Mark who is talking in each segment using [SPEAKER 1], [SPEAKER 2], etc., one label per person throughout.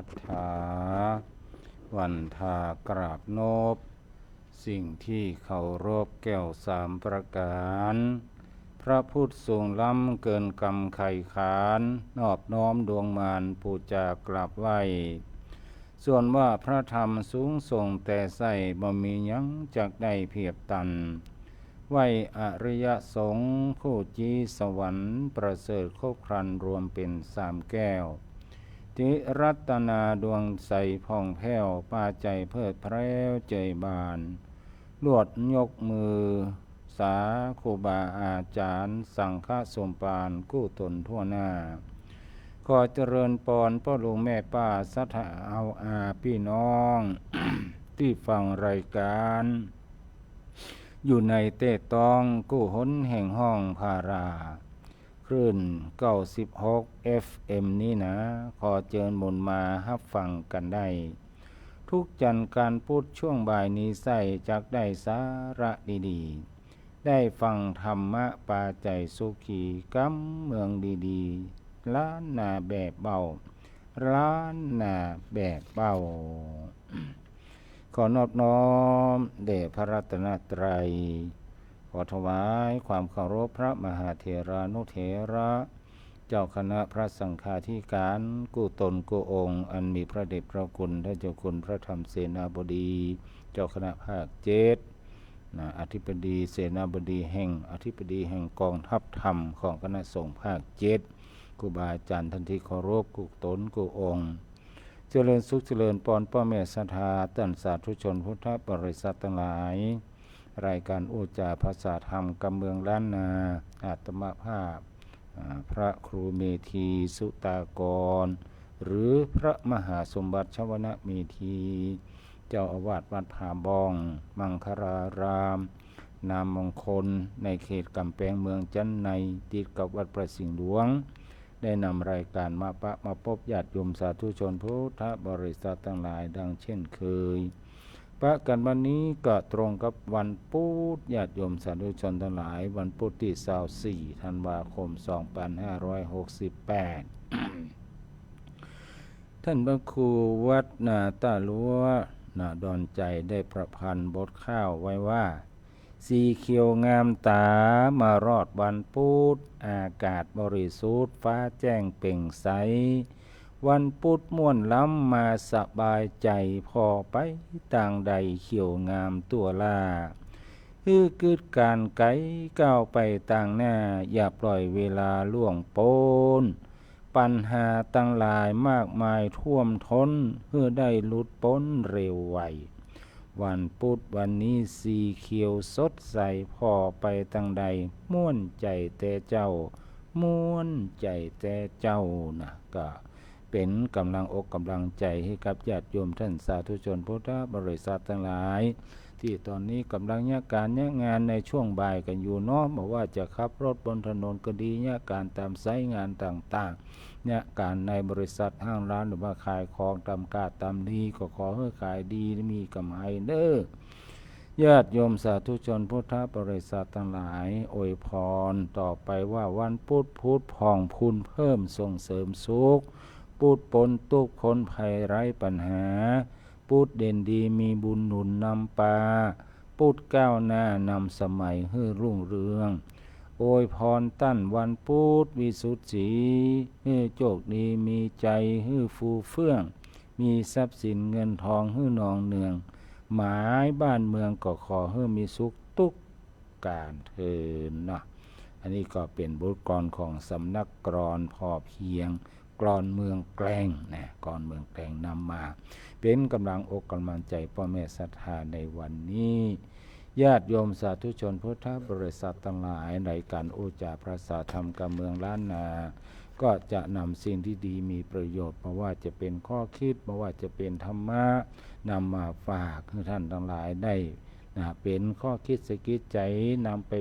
[SPEAKER 1] ทธาวันทากราบนบสิ่งที่เคารพแก้วสามประการพระพุทธทรงล้ำเกินกรรมไขขานนอบน้อมดวงมารปูจากราบไหวส่วนว่าพระธรรมสูงส่งแต่ใส่บ่มีหยังจักได้เพียบตันไหวอริยสงฆ์ผู้จีสวรรค์ประเสริฐครบครันรวมเป็นสามแก้วติรัตนาดวงใสผ่องแผ้วปาใจเพิดเพร้วเจยบานลวดยกมือสาครูบาอาจารย์สังฆสมปานกู้ตนทั่วหน้าขอเจริญปอนพ่อลุงแม่ป้าสัทธาเอาอาพี่น้อง ที่ฟังรายการอยู่ในเต้ตองกู้หนแห่งห้องพาราคลื่น96 FM นี้นะขอเจิญหมุนมาฮับฟังกันได้ทุกจันทร์การพูดช่วงบ่ายนี้ใส่จักได้สาระดีๆได้ฟังธรรมะปาใจสุขีกำเมืองดีๆล้านนาแบบเบาล้านนาแบบเบา ขอนอบน้อมแด่พระรัตนตรัยขอถวายความเคารพพระมหาเถรานุเถระเจ้าคณะพระสังฆาธิการกู้ตนกู้องค์อันมีพระเดชพระคุณท่านเจ้าคุณพระธรรมเสนาบดีเจ้าคณะภาค7อธิบดีเสนาบดีแห่งอธิบดีแห่งกองทัพธรรมของคณะสงฆ์ภาค7ครูบาอาจารย์ท่านที่เคารพกู้ตนกู้องค์เจริญสุขเจริญปอนพ่อแม่ศรัทธาท่านสาธุชนพุทธบริษัททั้งหลายรายการอุจาภาษาธรรมกำเมืองล้านนาอาตมภาพพระครูเมธีสุตากรหรือพระมหาสมบัติชวนะเมธีเจ้าอาวาสวัดผาบองมังคลารามนามมงคลในเขตกำแพงเมืองจันในติดกับวัดประสิงห์หลวงได้นำรายการมาพบญาติโยมสาธุชนพุทธบริษัททั้งหลายดังเช่นเคยปะกันวันนี้ก็ตรงกับวันพุธญาติโยมสาธุชนทั้งหลายวันพุธที่24ธันวาคม2568 ท่านพระครูวัดนาตาลัวนาดอนใจได้ประพันธ์บทข้าวไว้ว่าสีเขียวงามตามารอดวันพุธอากาศบริสุทธิ์ฟ้าแจ้งเปล่งใสวันพุธม่วนล้ำมาสบายใจพอไปต่างใดเขียวงามตัวล่าคือกึดการไกก้าวไปต่างหน้าอย่าปล่อยเวลาล่วงโปนปัญหาตั้งหลายมากมายท่วมท้นเพื่อได้หลุดพ้นเร็วไววันพุธวันนี้สีเขียวสดใสพอไปตั้งใดม่วนใจแต่เจ้าม่วนใจแต่เจ้านะก็เป็นกำลังอกกำลังใจให้กับญาติโยมท่านสาธุชนพุทธบริษัททั้งหลายที่ตอนนี้กำลังงานในช่วงบ่ายกันอยู่เนาะบอกว่าจะขับรถบนถนนก็ดีการตามไซต์งานต่างๆการในบริษัทห้างร้านหรือว่าขายของตามกาดตามดีก็ขอให้ขายดีมีกำไรเด้อญาติโยมสาธุชนพุทธบริษัททั้งหลายอวยพรต่อไปว่าวันพุธผ่องพูนเพิ่มส่งเสริมสุขพุธปนทุกคนภัยไร้ปัญหาพุธเด่นดีมีบุญหนุนนำปาพุธก้าวหน้านำสมัยให้รุ่งเรืองอวยพรตั้นวันพุธวิสุทธิสีให้โชคดีมีใจให้ฟูเฟื่องมีทรัพย์สินเงินทองให้นองเนืองหมายบ้านเมืองก็ขอให้มีสุขทุกการเทินเนาะอันนี้ก็เป็นบทกลอนของสำนักกลอนพอเพียงกลอนเมืองแกล้งนะกลอนเมืองแกล้งนำมาเป็นกำลังอกกำลังใจพ่อแม่ศรัทธาในวันนี้ญาติโยมสาธุชนพุทธบริษัททั้งหลายในการอุจาพระสาธรรมกับเมืองล้านนาก็จะนำสิ่งที่ดีมีประโยชน์เพราะว่าจะเป็นข้อคิดเพราะว่าจะเป็นธรรมะนำมาฝากให้ท่านทั้งหลายได้เป็นข้อคิดสะกิดใจนำไป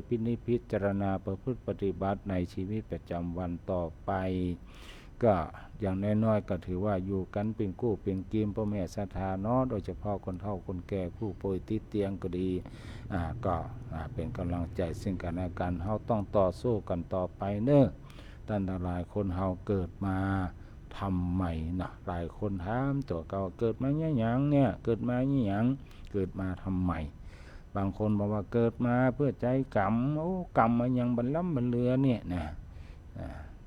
[SPEAKER 1] พิจารณาประพฤติปฏิบัติในชีวิตประจำวันต่อไปก็อย่างน้อยๆก็ถือว่าอยู่กันเป็นกู้เป็นกิมพ่อแม่ศรัทธาเนาะโดยเฉพาะคนเฒ่าคนแก่ผู้ป่วยติดเตียงก็ดีก็เป็นกำลังใจซึ่งกันและกันเฮาต้องต่อสู้กันต่อไปเนอะท่านทั้งหลายคนเฮาเกิดมา ทำไมนะหลายคนถามตัวเก่าเกิดมาเนี่ยหยังเนี่ยเกิดมาเนี่ยหยังเกิดมาทำไมบางคนบอกว่าเกิดมาเพื่อใจกรรมโอ้กรรมมันยังบรรล้ำบรรเลือเนี่ยนะ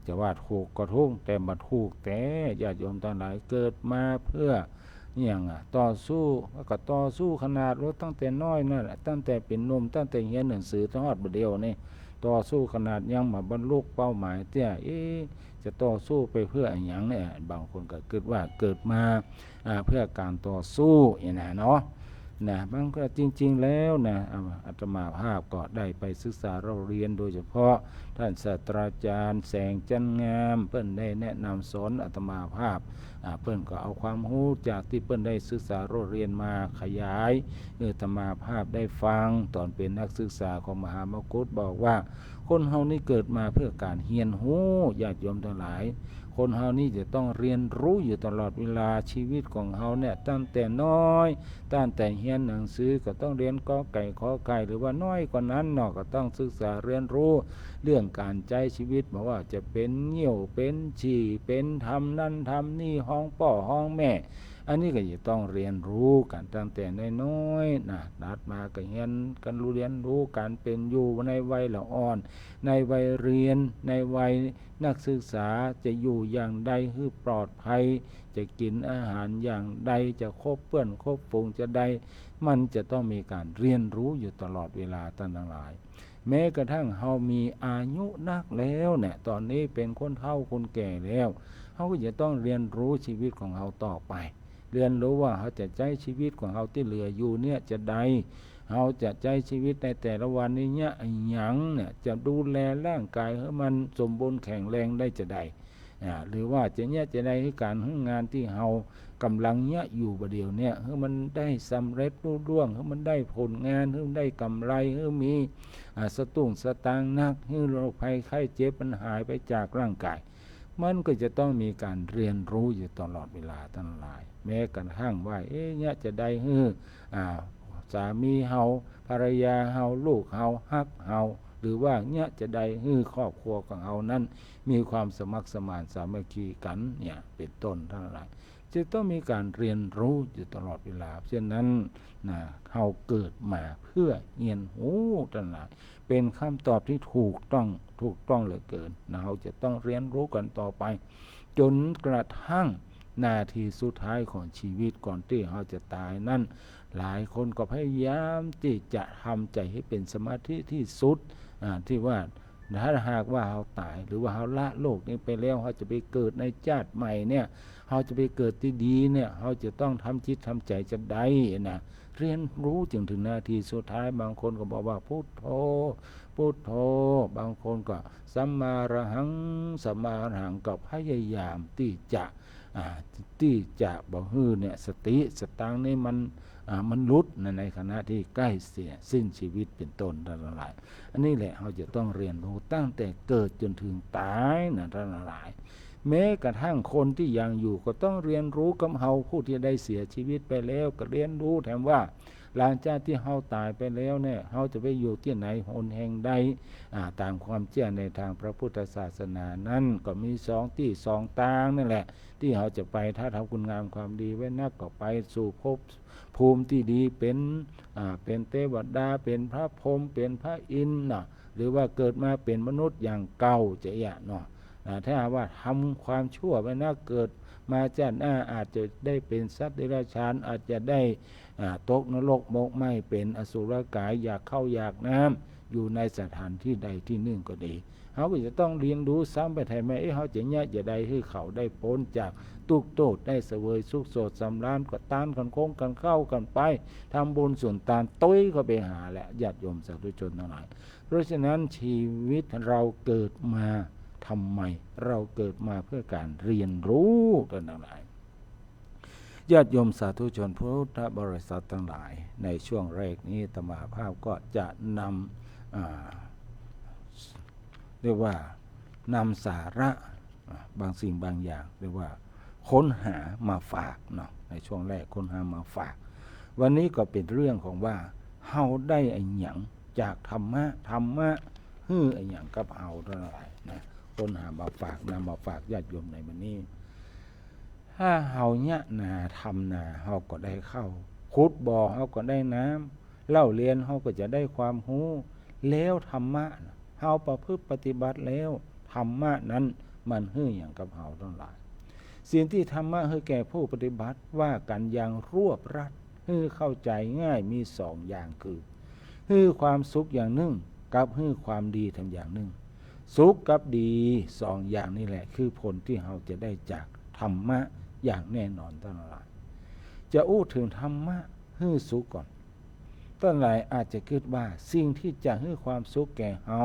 [SPEAKER 1] จะว่าถูกก็ถูกแต่บัดถูกแต่ญาติโยมทั้งหลายเกิดมาเพื่ออย่างต่อสู้ก็ต่อสู้ขนาดรถตั้งแต่น้อยนั่นแหละตั้งแต่เป็นหนุ่มตั้งแต่เรียนหนังสือทอดบเดียวนี่ต่อสู้ขนาดยังมาบรรลุเป้าหมายเตี้ยจะต่อสู้ไปเพื่ออย่างเนี่ยบางคนก็คิดว่าเกิดมาเพื่อการต่อสู้อย่างนั้นเนาะนะบางก็จริงๆแล้วนะอาตมาภาพก็ได้ไปศึกษาเราเรียนโดยเฉพาะท่านศาสตราจารย์แสงจันงามเพิ่นได้แนะนำสอนอาตมาภาพเพิ่นก็เอาความรู้จากที่เพิ่นได้ศึกษาเราเรียนมาขยายอาตมาภาพได้ฟังตอนเป็นนักศึกษาของมหามกุฏบอกว่าคนเฮานี่เกิดมาเพื่อการเรียนรู้ญาติโยมทั้งหลายคนเฮานี่จะต้องเรียนรู้อยู่ตลอดเวลาชีวิตของเฮาเนี่ยตั้งแต่น้อยตั้งแต่เรียนหนังสือก็ต้องเรียนกอไก่ขอไก่หรือว่าน้อยกว่านั้นเนาะก็ต้องศึกษาเรียนรู้เรื่องการใช้ชีวิตบอกว่าจะเป็นเหี่ยวเป็นฉี่เป็นทำนั่นทำนี่ห้องป่อห้องแม่อันนี้ก็จะต้องเรียนรู้กันตั้งแต่น้อยๆนะดัดมาก็เรียนกันรู้เรียนรู้การเป็นอยู่ในวัยละอ่อนในวัยเรียนในวัยนักศึกษาจะอยู่อย่างใดให้ปลอดภัยจะกินอาหารอย่างใดจะคบเพื่อนคบฝูงจะใดมันจะต้องมีการเรียนรู้อยู่ตลอดเวลาทั้งหลายแม้กระทั่งเฮามีอายุนักแล้วเนี่ยตอนนี้เป็นคนเฒ่าคนแก่แล้วเฮาก็จะต้องเรียนรู้ชีวิตของเฮาต่อไปเรียนรู้ว่าเขาจะใช้ชีวิตของเขาที่เหลืออยู่เนี่ยจะใดเขาจะใช้ชีวิตในแต่ละวันนี้เนี่ยหยังเนี่ยจะดูแลร่างกายให้มันสมบูรณ์แข็งแรงได้จะใดหรือว่าจะเนี่ยจะได้ให้การให้งานที่เขากำลังเนี่ยอยู่ประเดี๋ยวเนี่ยให้มันได้สำเร็จรุ่ร่วงให้มันได้ผลงานให้มันได้กำไรให้มีสตุ้งสตางค์นักให้โรคภัยไข้เจ็บมันหายไปจากร่างกายมันก็จะต้องมีการเรียนรู้อยู่ตลอดเวลาทั้งหลายแม้กระทั่งว่าเนี่ยจะได้ฮือสามีเฮาภรรยาเฮาลูกเฮาฮักเฮาหรือว่าเนี่ยจะได้ฮือครอบครัวของเฮานั้นมีความสมัครสมานสามัคคีกันเนี่ยเป็นต้นทั้งหลายจะต้องมีการเรียนรู้อยู่ตลอดเวลาเช่นนั้นนะเฮาเกิดมาเพื่อเรียนรู้ทั้งหลายเป็นคำตอบที่ถูกต้องเหลือเกินนะเราจะต้องเรียนรู้กันต่อไปจนกระทั่งนาทีสุดท้ายของชีวิตก่อนที่เราจะตายนั่นหลายคนก็พยายามที่จะทำใจให้เป็นสมาธิที่สุดที่ว่าถ้าหากว่าเราตายหรือว่าเราละโลกนี้ไปแล้วเราจะไปเกิดในชาติใหม่เนี่ยเราจะไปเกิดที่ดีเนี่ยเราจะต้องทำจิตทำใจจะได้นะเรียนรู้จึงถึงนาทีสุดท้ายบางคนก็บอกว่าพุทโธพุทโธบางคนก็สัมมาระหังสัมมาระหังก็พยายามที่จะบอกฮือเนี่ยสติสตังนี่มันลุดในขณะที่ใกล้เสียสิ้นชีวิตเป็นต้นทั้งหลายอันนี้แหละเราจะต้องเรียนรู้ตั้งแต่เกิดจนถึงตายนะทั้งหลายแม้กระทั่งคนที่ยังอยู่ก็ต้องเรียนรู้กับเฮาผู้ที่ได้เสียชีวิตไปแล้วก็เรียนรู้แถมว่าหลังจากที่เฮาตายไปแล้วเนี่ยเฮาจะไปอยู่ที่ไหนหนแห่งใดตามความเชื่อในทางพระพุทธศาสนานั้นก็มี2 ที่ 2 ทางนั่นแหละที่เฮาจะไปถ้าทำคุณงามความดีไว้นักก็ไปสู่ภพภูมิที่ดีเป็นเทวดาเป็นพระพรหมเป็นพระอินทร์เนาะหรือว่าเกิดมาเป็นมนุษย์อย่างเก่าจะเนาะถ้าว่าทำความชั่วไว้นักเกิดมาชาติหน้าอาจจะได้เป็นสัตว์เดรัจฉานอาจจะได้ตกนรกหมกไหม้เป็นอสุรกายอยากเข้าอยากน้ำอยู่ในสถานที่ใดที่หนึ่งก็ดีเขาก็จะต้องเรียนรู้ซ้ำไปไทยไหมเขาจะเนี่ยจะได้ให้เขาได้พ้นจากทุกโทษได้เสวยสุขโสดสำราญก็ต้านกันโค้งกันเข้ากันไปทำบุญส่วนตานตุ้ยก็ไปหาแหละญาติโยมสาธุชนทั้งหลายเพราะฉะนั้นชีวิตเราเกิดมาทำไมเราเกิดมาเพื่อการเรียนรู้กันทั้งหลายญาติโยมสาธุชนพุทธบริษัททั้งหลายในช่วงแรกนี้อาตมาภาพก็จะนำเรียกว่านำสาระบางสิ่งบางอย่างเรียกว่าค้นหามาฝากเนาะในช่วงแรกค้นหามาฝากวันนี้ก็เป็นเรื่องของว่าเฮาได้ไอ้หยังจากธรรมะฮื้อไอ้หยังกับเฮาเท่าไหร่นะค้นหามาฝากนำมาฝากญาติโยมในวันนี้ ถ้าเฮาเนี่ยนาทำนาเฮาก็ได้เข้าขุดบ่อเฮาก็ได้น้ำเล่าเรียนเฮาก็จะได้ความรู้แล้วธรรมะเฮาประพฤติปฏิบัติแล้วธรรมะนั้นมันฮื้ออย่างกับเฮาทั้งหลายสิ่งที่ธรรมะให้แก่ผู้ปฏิบัติว่ากันอย่างรวบรัดฮื้อเข้าใจง่ายมีสองอย่างคือฮื้อความสุขอย่างหนึ่งกับฮื้อความดีทั้งอย่างหนึ่งสุขกับดีสองอย่างนี่แหละคือผลที่เฮาจะได้จากธรรมะอย่างแน่นอนทั้งหลายจะอู้ถึงธรรมะฮื้อสุขก่อนต้นหลายอาจจะคิดว่าสิ่งที่จะให้ความสุขแก่เฮา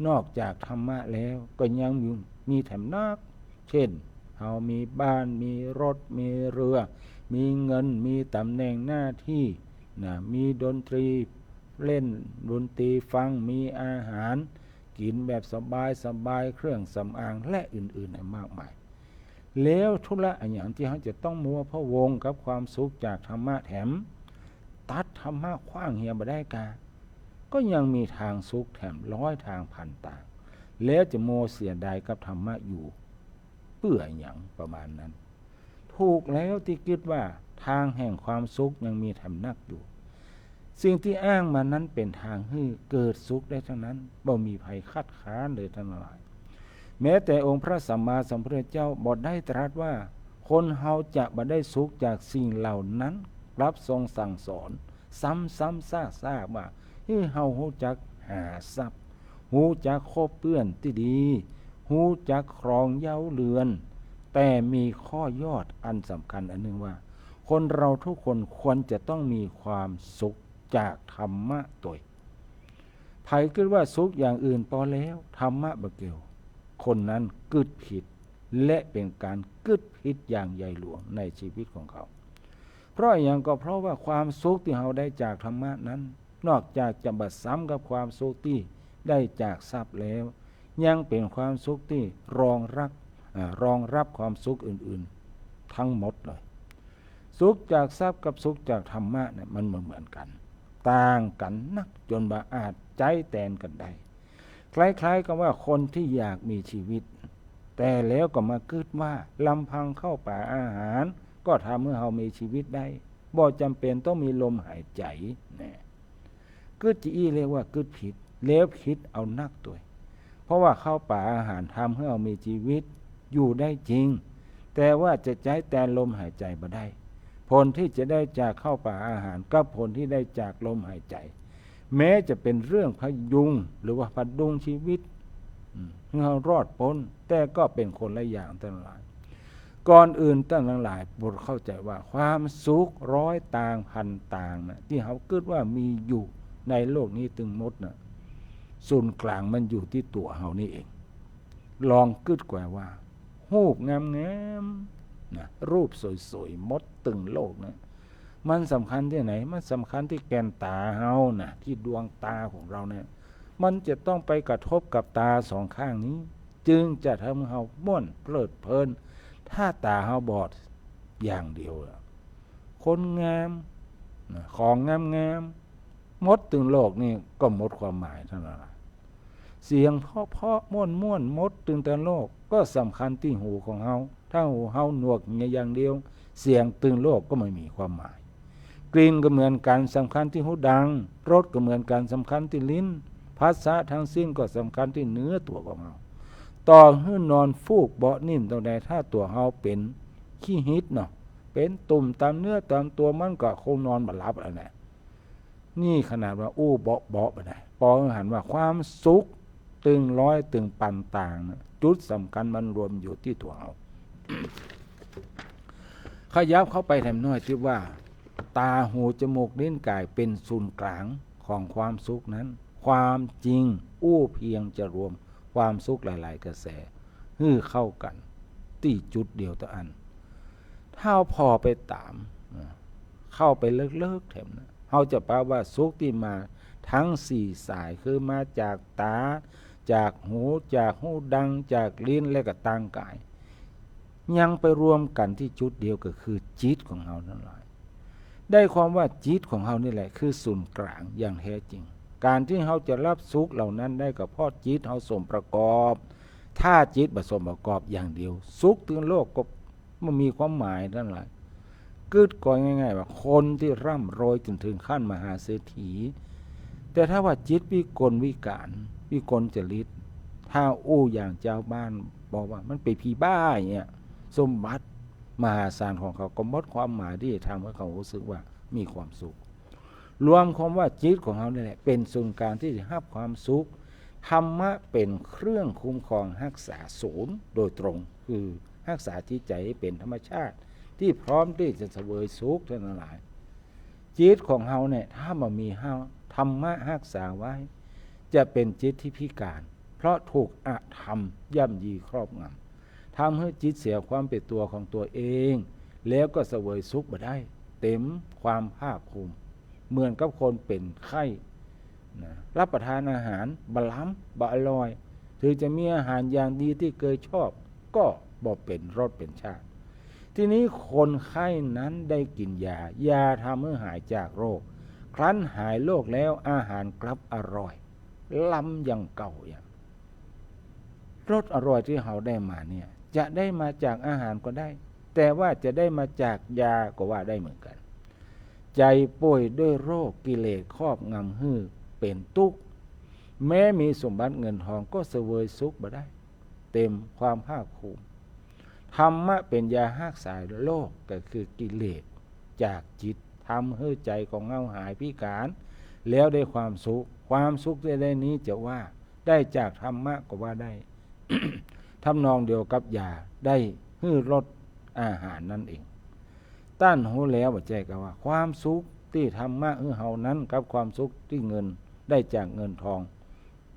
[SPEAKER 1] นอกจากธรรมะแล้วก็ยังมีแถมนักเช่นเฮามีบ้านมีรถมีเรือมีเงินมีตำแหน่งหน้าที่มีดนตรีเล่นดนตรีฟังมีอาหารกินแบบสบายเครื่องสำอางและอื่นๆมากมายแล้วธุระอย่างที่เขาจะต้องมัวพะวงกับความสุขจากธรรมะแถมตัดธรรมะขว้างเหียบ่ได้กาก็ยังมีทางสุขแถมร้อยทางพันต่างแล้วจะโมเสียดายกับธรรมะอยู่เปื่ออย่างประมาณนั้นถูกแล้วที่คิดว่าทางแห่งความสุขยังมีแถมนักอยู่สิ่งที่อ้างมานั้นเป็นทางให้เกิดสุขได้ทั้งนั้นบ่มีภัยคัดค้านเลยทั้งหลายแม้แต่องค์พระสัมมาสัมพุทธเจ้าบอกได้ตรัสว่าคนเฮาจะบ่ได้สุขจากสิ่งเหล่านั้นรับทรงสั่งสอนซ้ำๆซากๆว่าให้เฮาฮู้จักหาทรัพย์ฮู้จักคบเพื่อนที่ดีฮู้จักครองเย้าเรือนแต่มีข้อยอดอันสำคัญอันนึงว่าคนเราทุกคนควรจะต้องมีความสุขจากธรรมะตัวไผคิดว่าสุขอย่างอื่นพอแล้วธรรมะบ่เกี่ยวคนนั้นกึดผิดและเป็นการกึดผิดอย่างใหญ่หลวงในชีวิตของเขาเพราะอย่างก็เพราะว่าความสุขที่เราได้จากธรรมะนั้นนอกจากจะบัดซ้ำกับความสุขที่ได้จากทรัพย์แล้วยังเป็นความสุขที่รองรับความสุขอื่นๆทั้งหมดเลยสุขจากทรัพย์กับสุขจากธรรมะเนี่ยมันเหมือนกันต่างกันนักจนบ่อาจใจแตนกันได้คล้ายๆกับว่าคนที่อยากมีชีวิตแต่แล้วก็มาคิดว่าลำพังเข้าป่าอาหารก็ทำให้เรามีชีวิตได้บ่จำเป็นต้องมีลมหายใจเนี่ยกึดจีเรียกว่ากึดผิดแล้วคิดเอานักตัวเพราะว่าเข้าป่าอาหารทำให้เรามีชีวิตอยู่ได้จริงแต่ว่าจะใจแต่ลมหายใจบ่ได้ผลที่จะได้จากเข้าป่าอาหารกับผลที่ได้จากลมหายใจแม้จะเป็นเรื่องพยุงหรือว่าพดุงชีวิตเรารอดพ้นแต่ก็เป็นคนละอย่างทั้งหลายก่อนอื่นทั้งหลายโปรดเข้าใจว่าความสุขร้อยต่างพันต่างนะที่เขาคิดว่ามีอยู่ในโลกนี้ตึงหมดนะศูนย์กลางมันอยู่ที่ตัวเฮานี่เองลองคิดกว่ารูปงามๆนะรูปสวยๆมดตึงโลกนะมันสำคัญที่ไหนมันสำคัญที่แกนตาเฮานะที่ดวงตาของเราเนี่ยมันจะต้องไปกระทบกับตาสองข้างนี้จึงจะทำให้เฮาม่วนเพลิดเพลินถ้าตาเฮาบอดอย่างเดียวคนงามของงามๆมดตึงโลกนี่ก็หมดความหมายเท่านั้นเสียงเพราะม่วนมดตึงแต่โลกก็สำคัญที่หูของเฮาถ้าหูเฮาหนวกอย่างเดียวเสียงตึงโลกก็ไม่มีความหมายกลิ่นก็เหมือนกันสำคัญที่หูดังรสก็เหมือนกันสำคัญที่ลิ้นภาษาทั้งสิ้นก็สำคัญที่เนื้อตัวของเฮาต่อให้นอนฟูกเบาะนิ่มตรงใดถ้าตัวเฮาเป็นขี้หิดเนาะเป็นตุ่มตามเนื้อตามตัวมันก็คงนอนบ่หลับแล้วแหละนี่ขนาดว่าอู้เบาะบ่ได้ปองหันว่าความสุขตึงร้อยตึงปันต่างนะจุดสำคัญมันรวมอยู่ที่ตัวเฮา ขยับเข้าไปแถมน้อยที่ว่าตาหูจมูกลิ้นกายเป็นศูนย์กลางของความสุขนั้นความจริงอู้เพียงจะรวมความสุขหลายๆกระแสฮื้อเข้ากันที่จุดเดียวต่ออันถ้าพอไปตามเข้าไปเลิกๆแถมนะเขาจะแปลว่าสุขที่มาทั้งสี่สายคือมาจากตาจากหูดังจากลิ้นและก็ตั้งกายยังไปรวมกันที่จุดเดียวก็คือจิตของเรานั่นแหละได้ความว่าจิตของเรานี่แหละคือศูนย์กลางอย่างแท้จริงการที่เราจะรับสุขเหล่านั้นได้ก็เพราะจิตเราสมประกอบถ้าจิตบ่สมประกอบอย่างเดียวสุขถึงโลกก็ มันมีความหมายนั่นแหละกึดก่อนง่ายๆว่าคนที่ร่ำรวยจนถึงขั้นมหาเศรษฐีแต่ถ้าว่าจิตวิกลวิการวิกลจริตถ้าอู้อย่างเจ้าบ้านบอกว่ามันเป็นผีบ้าอย่างเงี้ยสมบัติมหาศาลของเขาก็หมดความหมายที่ทำให้เขารู้สึกว่ามีความสุขรวมความว่าจิตของเขาเนี่ยแหละเป็นศูนย์กลางที่จะให้ความสุขธรรมะเป็นเครื่องคุ้มครองรักษาศูนย์โดยตรงคือรักษาจิตใจให้เป็นธรรมชาติที่พร้อมที่จะเสวยสุขทั้งหลายจิตของเราเนี่ยถ้ามันมีธรรมะรักษาไว้จะเป็นจิตที่พิการเพราะถูกอธรรมย่ำยีครอบงำทำให้จิตเสียความเป็นตัวของตัวเองแล้วก็เสวยสุขบ่ได้เต็มความภาคภูมิเหมือนกับคนเป็นไข้นะรับประทานอาหารบะล้ำบะอร่อยถึงจะมีอาหารอย่างดีที่เคยชอบก็บ่เป็นรสเป็นชาติทีนี้คนไข้นั้นได้กินยาทำให้หายจากโรคครั้นหายโรคแล้วอาหารกลับอร่อยล้ำอย่างเก่าอย่างรสอร่อยที่เราได้มาเนี่ยจะได้มาจากอาหารก็ได้แต่ว่าจะได้มาจากยาก็ว่าได้เหมือนกันใจป่วยด้วยโรคกิเลสครอบงำหื้อเป็นทุกข์แม้มีสมบัติเงินทองก็เสวยสุขบ่ได้เต็มความภาคภูมิธรรมะเป็นยารักษาโรคก็คือกิเลสจากจิตทำให้ใจของเราหายพิการแล้วได้ความสุขความสุขได้นี้จะว่าได้จากธรรมะก็ว่าได้ ทำนองเดียวกับยาได้ให้รสอาหารนั่นเองต้านหูแล้วว่าใจก็ว่าความสุขที่ธรรมะเฮานั้นกับความสุขที่เงินได้จากเงินทอง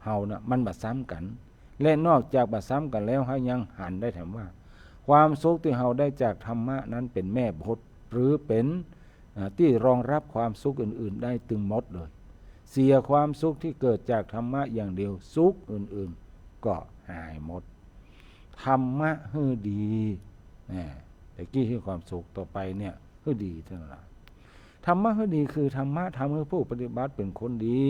[SPEAKER 1] เฮานะมันบัดซ้ำกันและนอกจากบัดซ้ำกันแล้วเฮายังหันได้ถามว่าความสุขที่เฮาได้จากธรรมะนั้นเป็นแม่บทหรือเป็นที่รองรับความสุขอื่นๆได้ตึงหมดเลยเสียความสุขที่เกิดจากธรรมะอย่างเดียวสุขอื่นๆก็หายหมดธรรมะให้ดีแต่กี้คือความสุขต่อไปเนี่ยให้ดีทั้งหลายธรรมะให้ดีคือธรรมะทำให้ผู้ปฏิบัติเป็นคนดี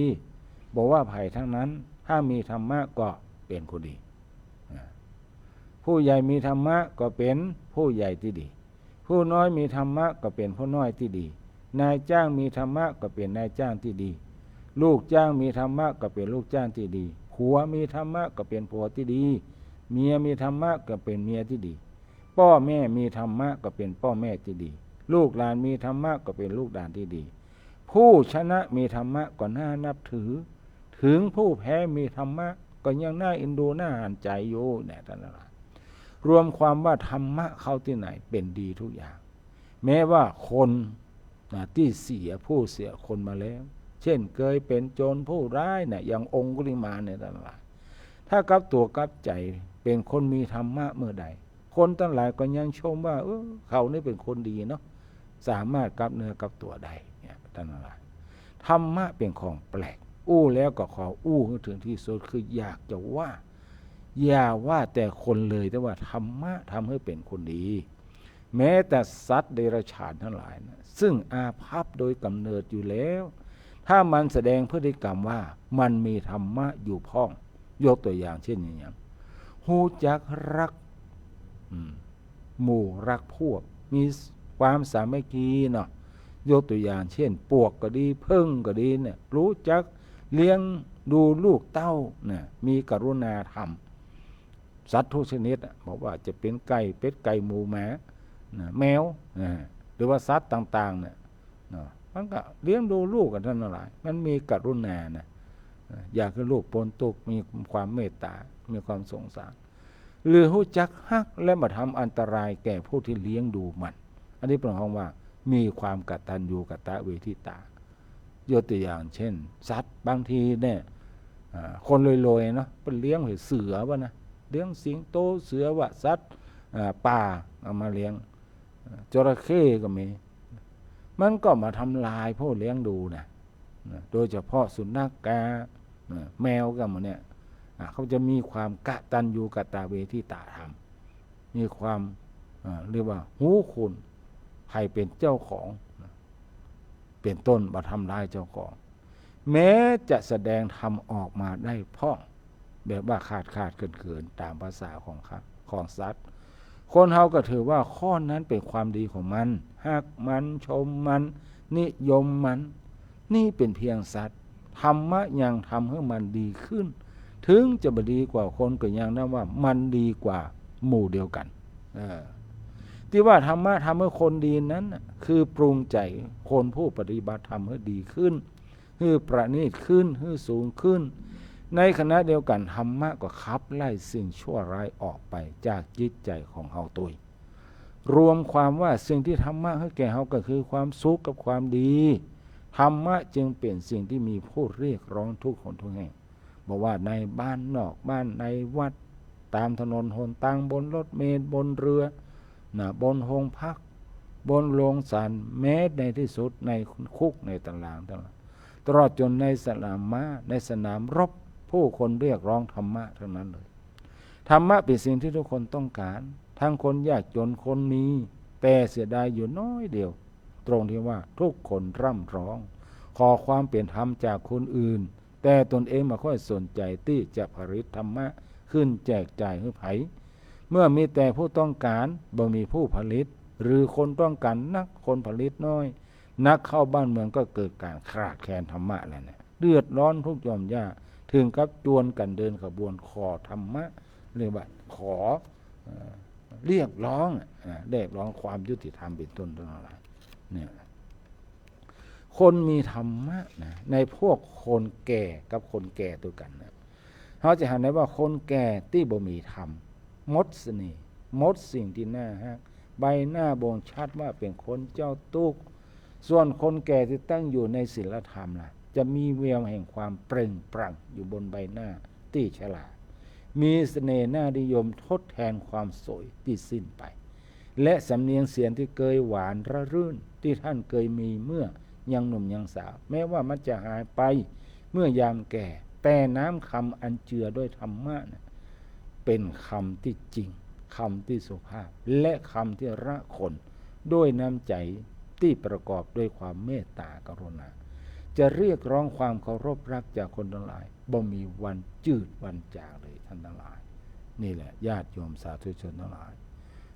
[SPEAKER 1] บอกว่าภัยทั้งนั้นถ้ามีธรรมะก็เป็นคนดีผู้ใหญ่มีธรรมะก็เป็นผู้ใหญ่ที่ดีผู้น้อยมีธรรมะก็เป็นผู้น้อยที่ดีนายจ้างมีธรรมะก็เป็นนายจ้างที่ดีลูกจ้างมีธรรมะก็เป็นลูกจ้างที่ดีผัวมีธรรมะก็เป็นผัวที่ดีเมียมีธรรมะก็เป็นเมียที่ดีพ่อแม่มีธรรมะก็เป็นพ่อแม่ที่ดีลูกหลานมีธรรมะก็เป็นลูกหลานที่ดีผู้ชนะมีธรรมะก็น่านับถือถึงผู้แพ้มีธรรมะก็ยังน่าเอ็นดูน่าหันใจอยู่เนี่ยท่านทั้งหลายรวมความว่าธรรมะเข้าที่ไหนเป็นดีทุกอย่างแม้ว่าคนที่เสียผู้เสียคนมาแล้วเช่นเคยเป็นโจรผู้ร้ายเนี่ยอย่างองคุลิมานเนี่ยท่านทั้งหลายถ้ากับตัวกับใจเป็นคนมีธรรมะเมื่อใดคนทั้งหลายก็ยังชมว่าเขานี่เป็นคนดีเนาะสามารถกับเนื้อกับตัวได้เนี่ยท่านทั้งหลายธรรมะเป็นของแปลกอู้แล้วก็ขออู้ให้ถึงที่สุดคืออยากจะว่าอย่าว่าแต่คนเลยแต่ว่าธรรมะทำให้เป็นคนดีแม้แต่สัตว์เดรัจฉานทั้งหลายนะซึ่งอาภัพโดยกำเนิดอยู่แล้วถ้ามันแสดงพฤติกรรมว่ามันมีธรรมะอยู่พ้องยกตัวอย่างเช่นอย่างฮู้จักรักหมู่รักพวกมีความสามัคคีเนาะยกตัวอย่างเช่นปวกก็ดีพึ่งก็ดีเนี่ยรู้จักเลี้ยงดูลูกเต้าเนี่ยมีกรุณาธรรมสัตว์ทุกชนิดบอกว่าจะเป็นไก่เป็ดไก่หมูหมาแมวหรือว่าสัตว์ต่างๆเนี่ยมันก็เลี้ยงดูลูกกันทั้งหลายมันมีกรุณานะอยากให้ลูกปนตุกมีความเมตตามีความสงสารหรือรู้จักฮักและมาทำอันตรายแก่ผู้ที่เลี้ยงดูมันอันนี้เป็นคำว่ามีความกตัญญูกตเวทิตายกตัวอย่างเช่นสัตว์บางทีเนี่ยคนรวยๆเนาะเป็นเลี้ยงเสือวะนะเลี้ยงสิงโตเสือวะสัตว์ป่าเอามาเลี้ยงจระเข้ก็มีมันก็มาทำลายผู้เลี้ยงดูนะโดยเฉพาะสุนัขกาแมวก็มันเนี่ยเขาจะมีความกตัญญูกตเวทิตาธรรมมีความเรียกว่าหูคุณใครเป็นเจ้าของเป็นต้นมาทำลายเจ้าของแม้จะแสดงธรรมออกมาได้พ้องแบบว่าขาดเกินตามภาษาของสัตว์ คนเฮาก็ถือว่าข้อนั้นเป็นความดีของมันฮักมันชมมันนิยมมันนี่เป็นเพียงสัตว์ธรรมะยังทำให้มันดีขึ้นถึงจะบ่ดีกว่าคนก็ยังนับว่ามันดีกว่าหมู่เดียวกันที่ว่าธรรมะทำให้คนดีนั้นคือปรุงใจคนผู้ปฏิบัติธรรมให้ดีขึ้นให้ประณีตขึ้นให้สูงขึ้นในขณะเดียวกันธรรมะก็ขับไล่สิ่งชั่วร้ายออกไปจากจิตใจของเฮาตัวรวมความว่าสิ่งที่ธรรมะให้แก่เฮาก็คือความสุขกับความดีธรรมะจึงเป็นสิ่งที่มีผู้เรียกร้องทุกคนทุกแห่งบอกว่าในบ้านนอกบ้านในวัดตามถนนหนทางบนรถเมล์บนเรือบนโรงพักบนโรงศาลแม้ในที่สุดในคุกในตารางตลอดจนในสนามม้าในสนามรบผู้คนเรียกร้องธรรมะทั้งนั้นเลยธรรมะเป็นสิ่งที่ทุกคนต้องการทั้งคนยากจนคนมีแต่เสียดายอยู่น้อยเดียวตรงที่ว่าทุกคนร่ำร้องขอความเป็นธรรมจากคนอื่นแต่ตนเองไม่ค่อยสนใจที่จะผลิตธรรมะขึ้นแจกจ่ายให้ไผเมื่อมีแต่ผู้ต้องการบ่มีผู้ผลิตหรือคนต้องการนักคนผลิตน้อยนักเข้าบ้านเมืองก็เกิดการขาดแคลนธรรมะแล้วเนี่ยเดือดร้อนทุกข์ยอมยากถึงกับจวนกันเดินขบวนขอธรรมะเรียกว่าขอเรียกร้องความยุติธรรมเป็นต้นอะไรเนี่ยคนมีธรรมะนะในพวกคนแก่กับคนแก่ตัวกันนะเขาจะเห็นได้ว่าคนแก่ที่บ่มีธรรมมดเสน่ห์มดสิ่งที่น่าฮักใบหน้าบ่งชัดว่าเป็นคนเจ้าตุกส่วนคนแก่ที่ตั้งอยู่ในศีลธรรมล่ะจะมีแววแห่งความเปล่งปลั่งอยู่บนใบหน้าที่ฉลาดมีเสน่ห์น่านิยมทดแทนความสวยที่สิ้นไปและสำเนียงเสียงที่เคยหวานระรื่นที่ท่านเคยมีเมื่อยังหนุ่มยังสาวแม้ว่ามันจะหายไปเมื่อยามแก่แต่น้ำคำอันเจือด้วยธรรมะนะเป็นคำที่จริงคำที่สุภาพและคำที่ละคนด้วยน้ำใจที่ประกอบด้วยความเมตตากรุณาจะเรียกร้องความเคารพรักจากคนทั้งหลายบ่มีวันจืดวันจางเลยท่านทั้งหลายนี่แหละญาติโยมสาธุชนทั้งหลาย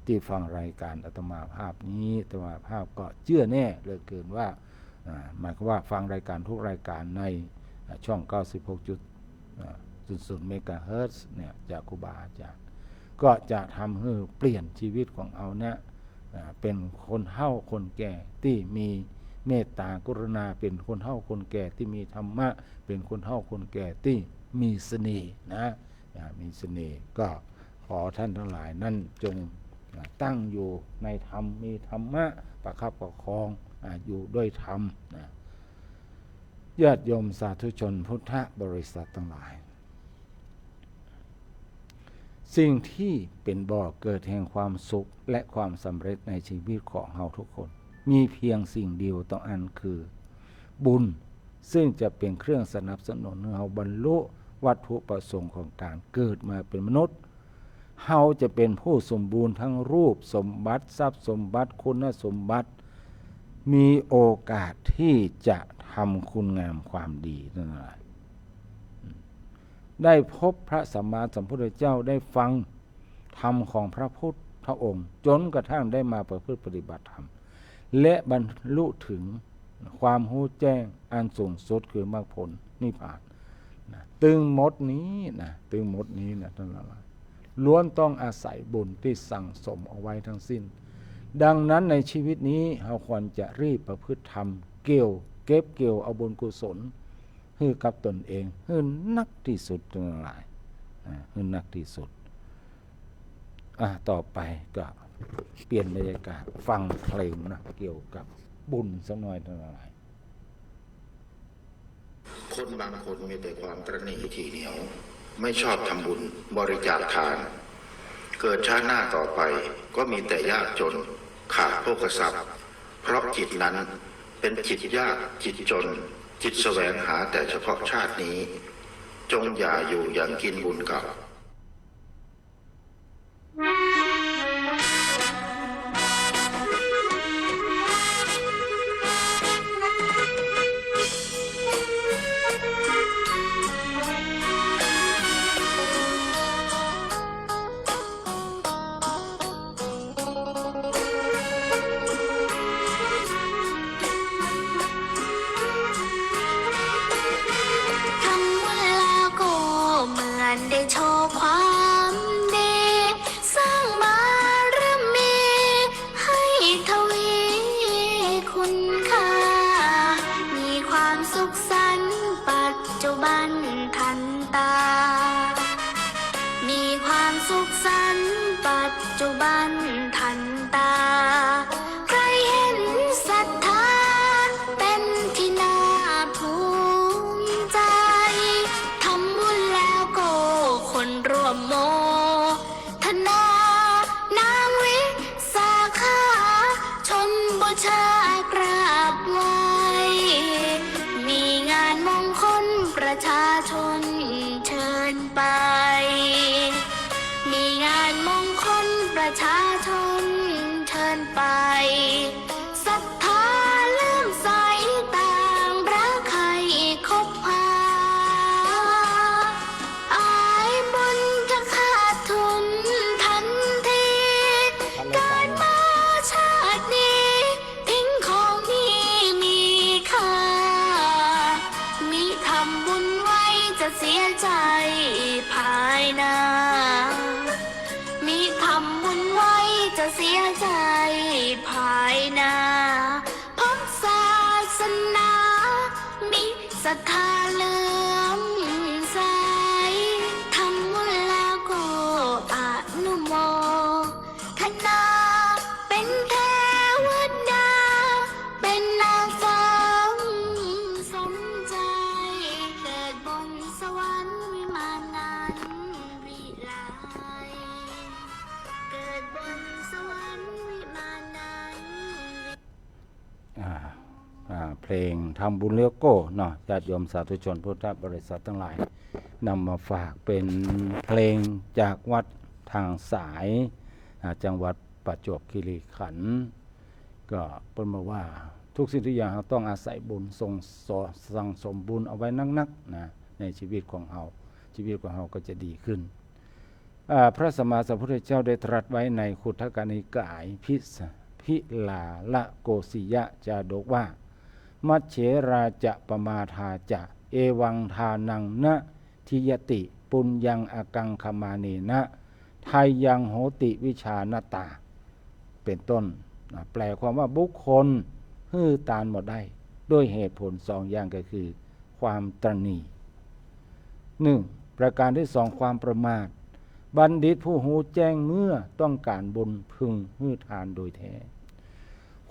[SPEAKER 1] ที่ฟังรายการอาตมาภาพนี้อาตมาภาพก็เชื่อแน่เหลือเกินว่าหมายความว่าฟังรายการทุกรายการในช่อง 96.00 เมกะเฮิรตซ์เนี่ยจากครูบาอาจารย์ก็จะทำให้เปลี่ยนชีวิตของเอานะเป็นคนเฒ่าคนแก่ที่มีเมตตากรุณาเป็นคนเฒ่าคนแก่ที่มีธรรมะเป็นคนเฒ่าคนแก่ที่มีเสน่ห์นะมีเสน่ห์ก็ขอท่านทั้งหลายนั่นจงตั้งอยู่ในธรรมมีธรรมะประคับประคองอยู่ด้วยธรรมนะญาติโยมสาธุชนพุทธบริษัททั้งหลายสิ่งที่เป็นบ่อเกิดแห่งความสุขและความสำเร็จในชีวิตของเราทุกคนมีเพียงสิ่งเดียวต้องอันคือบุญซึ่งจะเป็นเครื่องสนับสนุนให้เราบรรลุวัตถุประสงค์ของการเกิดมาเป็นมนุษย์เราจะเป็นผู้สมบูรณ์ทั้งรูปสมบัติทรัพย์สมบัติคุณสมบัติมีโอกาสที่จะทำคุณงามความดีนั่นแหละได้พบพระสัมมาสัมพุทธเจ้าได้ฟังธรรมของพระพุทธองค์จนกระทั่งได้มาประพฤติปฏิบัติธรรมและบรรลุถึงความรู้แจ้งอันสูงสุดคือมรรคผลนิพพานตึงหมดนี้นะทั้งหลายล้วนต้องอาศัยบุญที่สั่งสมเอาไว้ทั้งสิ้นดังนั้นในชีวิตนี้เราควรจะรีบประพฤติธรรมเก็บเกี่ยวเอาบุญกุศลให้กับตนเองให้นักที่สุดทั้งหลายให้นักที่สุดต่อไปก็เปลี่ยนบรรยากาศฟังเพลงนะเกี่ยวกับบุญสักหน่อยทั้งหลาย
[SPEAKER 2] คนบางคนมีแต่ความตระหนี่ทีเหนียวไม่ชอบทำบุญบริจาคทานเกิดชาติหน้าต่อไปก็มีแต่ยากจนขาดโภคทรัพย์เพราะจิตนั้นเป็นจิตยากจิตจนจิตแสวงหาแต่เฉพาะชาตินี้จงอย่าอยู่อย่างกินบุญเก่า
[SPEAKER 3] สุขสันต์ปัจจุบันทันตามีความสุขสันต์ปัจจุบันทันตาใครเห็นศรัทธาเป็นที่น่าภูมิใจทำบุญแล้วก็คนร่วมโมทนานางวิสาขาชนบูชากราบไหว้มีงานมงคลประชาชนเชิญไปมีงานมงคลประชาชนเชิญไปศรัทธาเลื่อมใสต่างรักใครคบหาอายบุญจะขาดทุนทันทีเกิดมาชาตินี้ทิ้งของที่มีค่ามิทำบุญไว้จะเสียใจภายหน้ามิทำบุญไว้จะเสียใจภายหน้าพบศาสนามิศรัทธาเลื่อมใสทำบุญแล้วก็อนุโมทนาเป็นเทวดาเป็นนางฟ้าสมใจเกิดบนสวรรค์วิมานนั้นวิไลเกิดบนสวรรค์วิมานนั้น
[SPEAKER 1] เพลงทำบุญเลี้ยวโก้เนาะญาติโยมสาธุชนพุทธบริษัททั้งหลายนำมาฝากเป็นเพลงจากวัดทางสายจังหวัดประจวบคีรีขันธ์ก็เป็นมาว่าทุกสิ่งทุกอย่างเราต้องอาศัยบุญสั่งสมบุญเอาไว้นักๆนะในชีวิตของเราชีวิตของเราก็จะดีขึ้นพระสัมมาสัมพุทธเจ้าได้ตรัสไว้ในขุททกนิกายพิลาละโกสิยะจาดกว่ามัชเฉราจะปมาทาจะเอวังทานังนะทิยติปุญญังอากังคมาเนนะไทยยังโหติวิชานตาเป็นต้นแปลความว่าบุคคลฮื้อตานหมดได้ด้วยเหตุผลสองอย่างก็คือความตระหนี่1ประการที่สองความประมาทบัณฑิตผู้หูแจ้งเมื่อต้องการบุญพึงฮื้อทานโดยแท้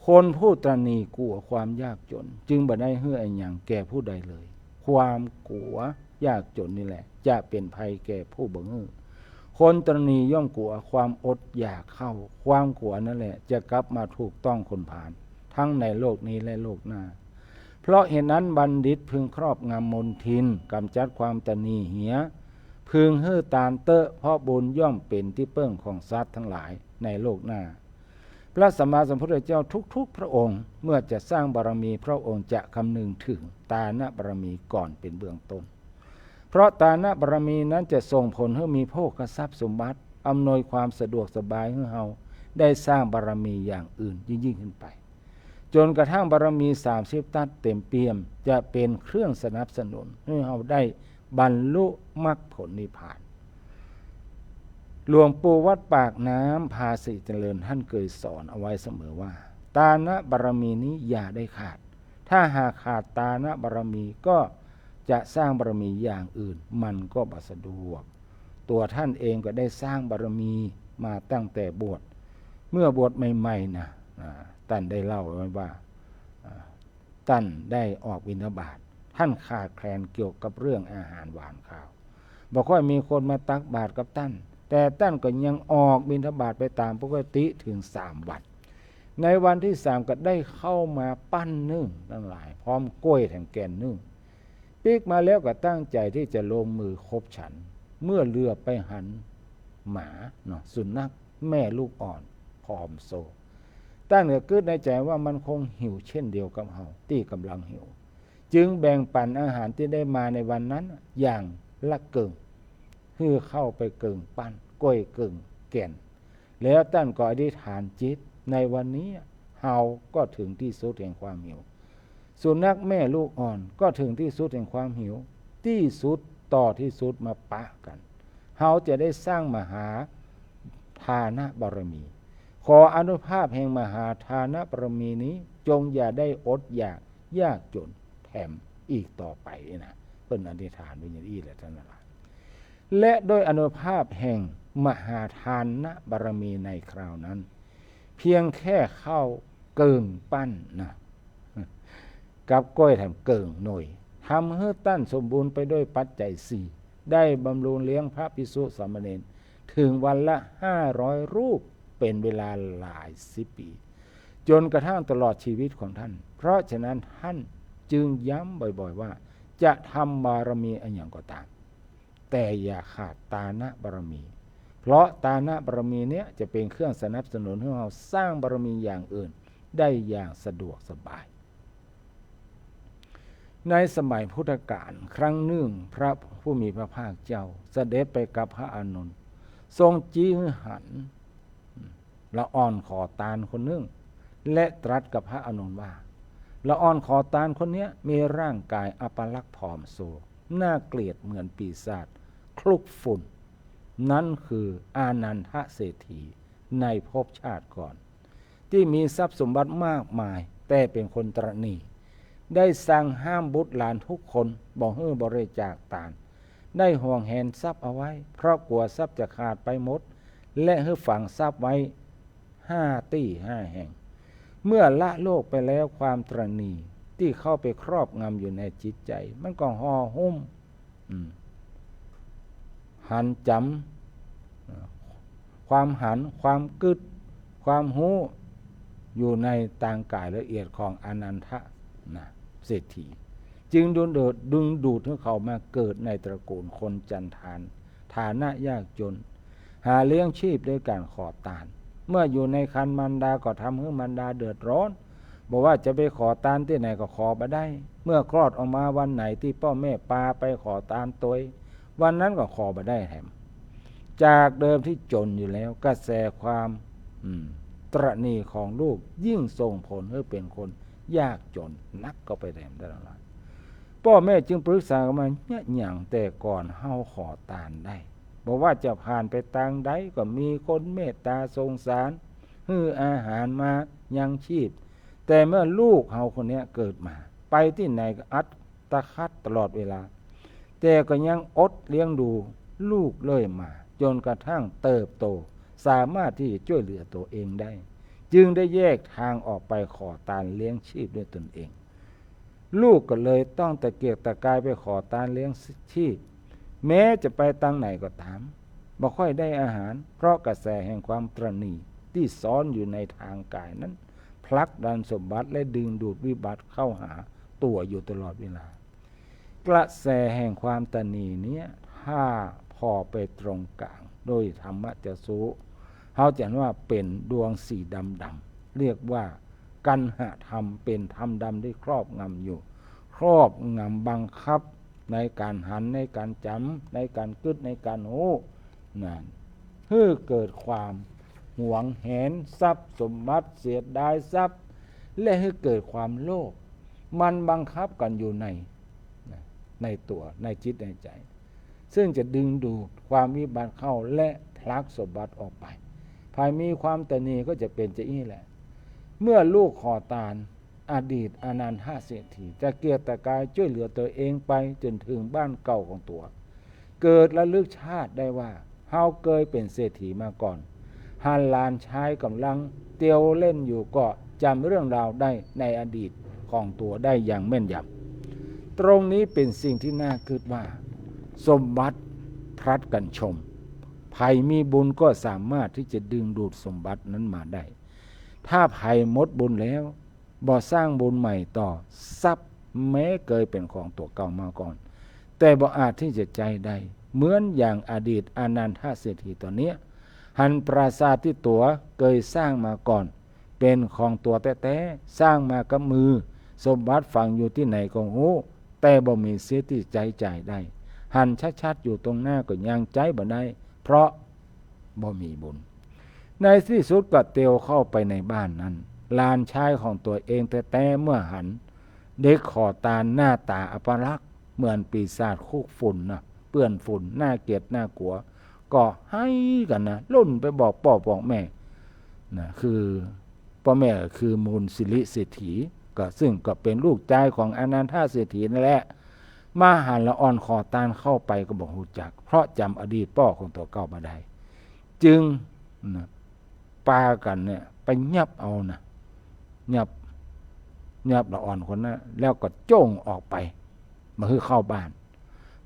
[SPEAKER 1] คนผู้ตระหนี่กลัวความยากจนจึงบ่ได้ฮื้ออันหยังแก่ผู้ใดเลยความกลัวยากจนนี่แหละจะเป็นภัยแก่ผู้บ่ฮื้อคนตระหนี่ย่อมกลัวความอดอยากเข้าความกลัวนั่นแหละจะกลับมาถูกต้องคนผ่านทั้งในโลกนี้และโลกหน้าเพราะเหตุนั้นบัณฑิตพึงครอบงำมนทินกำจัดความตระหนี่เหียพึงฮื้อตานเตอะเพราะบุญย่อมเป็นที่เปิ้งของสัตว์ทั้งหลายในโลกหน้าพระสัมมาสัมพุทธเจ้าทุกๆพระองค์เมื่อจะสร้างบารมีพระองค์จะคำนึงถึงตานะบารมีก่อนเป็นเบื้องต้นเพราะตานะบารมีนั้นจะส่งผลให้มีโภคทรัพย์สมบัติอำนวยความสะดวกสบายให้เราได้สร้างบารมีอย่างอื่นยิ่งขึ้นไปจนกระทั่งบารมี30 ทัศเต็มเปี่ยมจะเป็นเครื่องสนับสนุนให้เราได้บรรลุมรรคผลนิพพานหลวงปู่วัดปากน้ำภาษีเจริญท่านเคยสอนเอาไว้เสมอว่าตานะบารมีนี้อย่าได้ขาดถ้าหากขาดตานะบารมีก็จะสร้างบารมีอย่างอื่นมันก็บ่สะดวกตัวท่านเองก็ได้สร้างบารมีมาตั้งแต่บวชเมื่อบวชใหม่ๆนะท่านได้เล่าไว้ว่าท่านได้ออกบิณฑบาตท่านขาดแคลนเกี่ยวกับเรื่องอาหารหวานข้าวบ่ค่อยมีคนมาตักบาตรกับท่านแต่ท่านก็ยังออกบิณฑบาตไปตามปกติถึง3 วันในวันที่3ก็ได้เข้ามาปั้นนึ่งทั้งหลายพร้อมกล้วยแถมแกนนึ่งปีกมาแล้วก็ตั้งใจที่จะลงมือคบฉันเมื่อเรือไปหันหมาเนาะสุนัขแม่ลูกอ่อนพร้อมโซตั้งแต่คิดในใจว่ามันคงหิวเช่นเดียวกับเฮาที่กำลังหิวจึงแบ่งปันอาหารที่ได้มาในวันนั้นอย่างละเกิงคือเข้าไปเกิงปั้นกล้วยเกิงแก่นแล้วท่านก็อธิษฐานจิตในวันนี้เฮาก็ถึงที่สุดแห่งความหิวสุนัขแม่ลูกอ่อนก็ถึงที่สุดแห่งความหิวที่สุดต่อที่สุดมาปะกันเฮาจะได้สร้างมหาทานบารมีขออนุภาพแห่งมหาทานบารมีนี้จงอย่าได้อดอยากยากจนแถม อีกต่อไปนะเพิ่นอธิษฐานไว้อย่างนี้แหละท่านทั้งหลายและโดยอานุภาพแห่งมหาทานนะบารมีในคราวนั้นเพียงแค่เข้าเกิงปั้นนะกับก้อยทำเกิงหน่อยทำให้ตั้นสมบูรณ์ไปด้วยปัจจัยสี่ได้บำรุงเลี้ยงพระภิกษุสามเณรถึงวันละ500 รูปเป็นเวลาหลาย10 ปีจนกระทั่งตลอดชีวิตของท่านเพราะฉะนั้นท่านจึงย้ำบ่อยๆว่าจะทำบารมีอันอย่างก็ตามแต่อย่าขาดตานะบารมีเพราะตานะบารมีเนี้ยจะเป็นเครื่องสนับสนุนให้เราสร้างบารมีอย่างอื่นได้อย่างสะดวกสบายในสมัยพุทธกาลครั้งหนึ่งพระผู้มีพระภาคเจ้าเสด็จไปกับพระอานนท์ทรงจี้หันละอ่อนขอตาลคนหนึ่งและตรัสกับพระอานนท์ว่าละอ่อนขอตาลคนนี้มีร่างกายอัปลักษณ์ผอมโซน่าเกลียดเหมือนปีศาจคลุกฝุ่นนั่นคืออานันทเศรษฐีในภพชาติก่อนที่มีทรัพย์สมบัติมากมายแต่เป็นคนตระหนี่ได้สั่งห้ามบุตรหลานทุกคนบ่ให้บริจาคทานได้ห่วงแหนทรัพย์เอาไว้เพราะกลัวทรัพย์จะขาดไปหมดและให้ฝังทรัพย์ไว้5 ที่ 5 แห่งเมื่อละโลกไปแล้วความตระหนี่ที่เข้าไปครอบงำอยู่ในจิตใจมันก็ห่อหุ้มหันจำความหันความกึดความหู้อยู่ในต่างกายละเอียดของอนันทะนะเศรษฐีจึงดึงดูดให้เขามาเกิดในตระกูลคนจันทานฐานะยากจนหาเลี้ยงชีพด้วยการขอทานเมื่ออยู่ในครรภ์มารดาก็ทำให้มารดาเดือดร้อนบอกว่าจะไปขอทานที่ไหนก็ขอมาได้เมื่อคลอดออกมาวันไหนที่พ่อแม่พาไปขอทานตัววันนั้นก็ขอมาได้แถมจากเดิมที่จนอยู่แล้วกระแสความตระหนี่ของลูกยิ่งส่งผลให้เป็นคนยากจนนักก็ไปแถมได้แล้วพ่อแม่จึงปรึกษากันมาเนี่ยอย่างแต่ก่อนเฮาขอทานได้บอกว่าจะผ่านไปทางใดก็มีคนเมตตาสงสารให้อาหารมายังชีพแต่เมื่อลูกเฮาคนนี้เกิดมาไปที่ไหนก็อัดตะคัดตลอดเวลาแต่ก็ยังอดเลี้ยงดูลูกเลยมาจนกระทั่งเติบโตสามารถที่จะช่วยเหลือตัวเองได้จึงได้แยกทางออกไปขอทานเลี้ยงชีพด้วยตนเองลูกก็เลยต้องตะเกียกตะกายไปขอทานเลี้ยงชีพแม้จะไปทางไหนก็ตามบ่ค่อยได้อาหารเพราะกระแสแห่งความตระหนี่ที่ซ้อนอยู่ในทางกายนั้นผลักดันสมบัติและดึงดูดวิบัติเข้าหาตัวอยู่ตลอดเวลากระแสแห่งความตระหนี่นี้ถ้าพอไปตรงกลางโดยธรรมะจะสู้เขาจะว่าเป็นดวงสีดำเรียกว่ากันหะธรรมเป็นธรรมดำที่ครอบงำอยู่ครอบงำบังคับในการหันในการจำในการกึดในการโอ้นั่นเพื่อเกิดความหวงแหนทรัพย์สมบัติเสียดายทรัพย์และให้เกิดความโลภมันบังคับกันอยู่ในตัวในจิตในใจซึ่งจะดึงดูดความวิบัติเข้าและพลักสมบัติออกไปภายมีความตระหนี่ก็จะเป็นจะอี้แหละเมื่อลูกขอทานอดีตอนันทเศรษฐีจะเกียรติกายช่วยเหลือตัวเองไปจนถึงบ้านเก่าของตัวเกิดระลึกชาติได้ว่าเฮาเคยเป็นเศรษฐีมาก่อนหานลานชายกำลังเตียวเล่นอยู่ก็จำเรื่องราวได้ในอดีตของตัวได้อย่างแม่นยำตรงนี้เป็นสิ่งที่น่าคิดว่าสมบัติพลัดกันชมใครมีบุญก็สามารถที่จะดึงดูดสมบัตินั้นมาได้ถ้าใครหมดบุญแล้วบ่สร้างบุญใหม่ต่อทรัพย์แม้เคยเป็นของตัวเก่ามาก่อนแต่บ่อาจที่จะใจได้เหมือนอย่างอดีตอนันทเศรษฐีตัวเนี้ยหันปราสาทที่ตัวเคยสร้างมาก่อนเป็นของตัวแท้ๆสร้างมากับมือสมบัติฝังอยู่ที่ไหนก็โหแต่บ่มีเสียที่ใจจ่ายได้หันชัดๆอยู่ตรงหน้าก็ยังใจบ่ได้เพราะบ่มีบุญในที่สุดก็เตียวเข้าไปในบ้านนั้นลานชายของตัวเองแต่เมื่อหันเด็กขอทานหน้าตาอัปลักษณ์เหมือนปีศาจคุกฝุ่นนะเปื้อนฝุ่นน่าเกลียดน่ากลัวก็ให้กันนะล่นไปบอกพ่อบอกแม่นะคือพ่อแม่คือมูลสิริเศรษฐี ก็ซึ่งก็เป็นลูกชายของอนันทเศรษฐีนั่นแหละมาหันละอ่อนคอตานเข้าไปก็บอกหูจักเพราะจำอดีตพ่อของตัวเก่ามาได้จึงนะปากันเนี่ยไปยับเอานะยับละอ่อนคนนั้นแล้วก็โจ้งออกไปมาคือเข้าบ้าน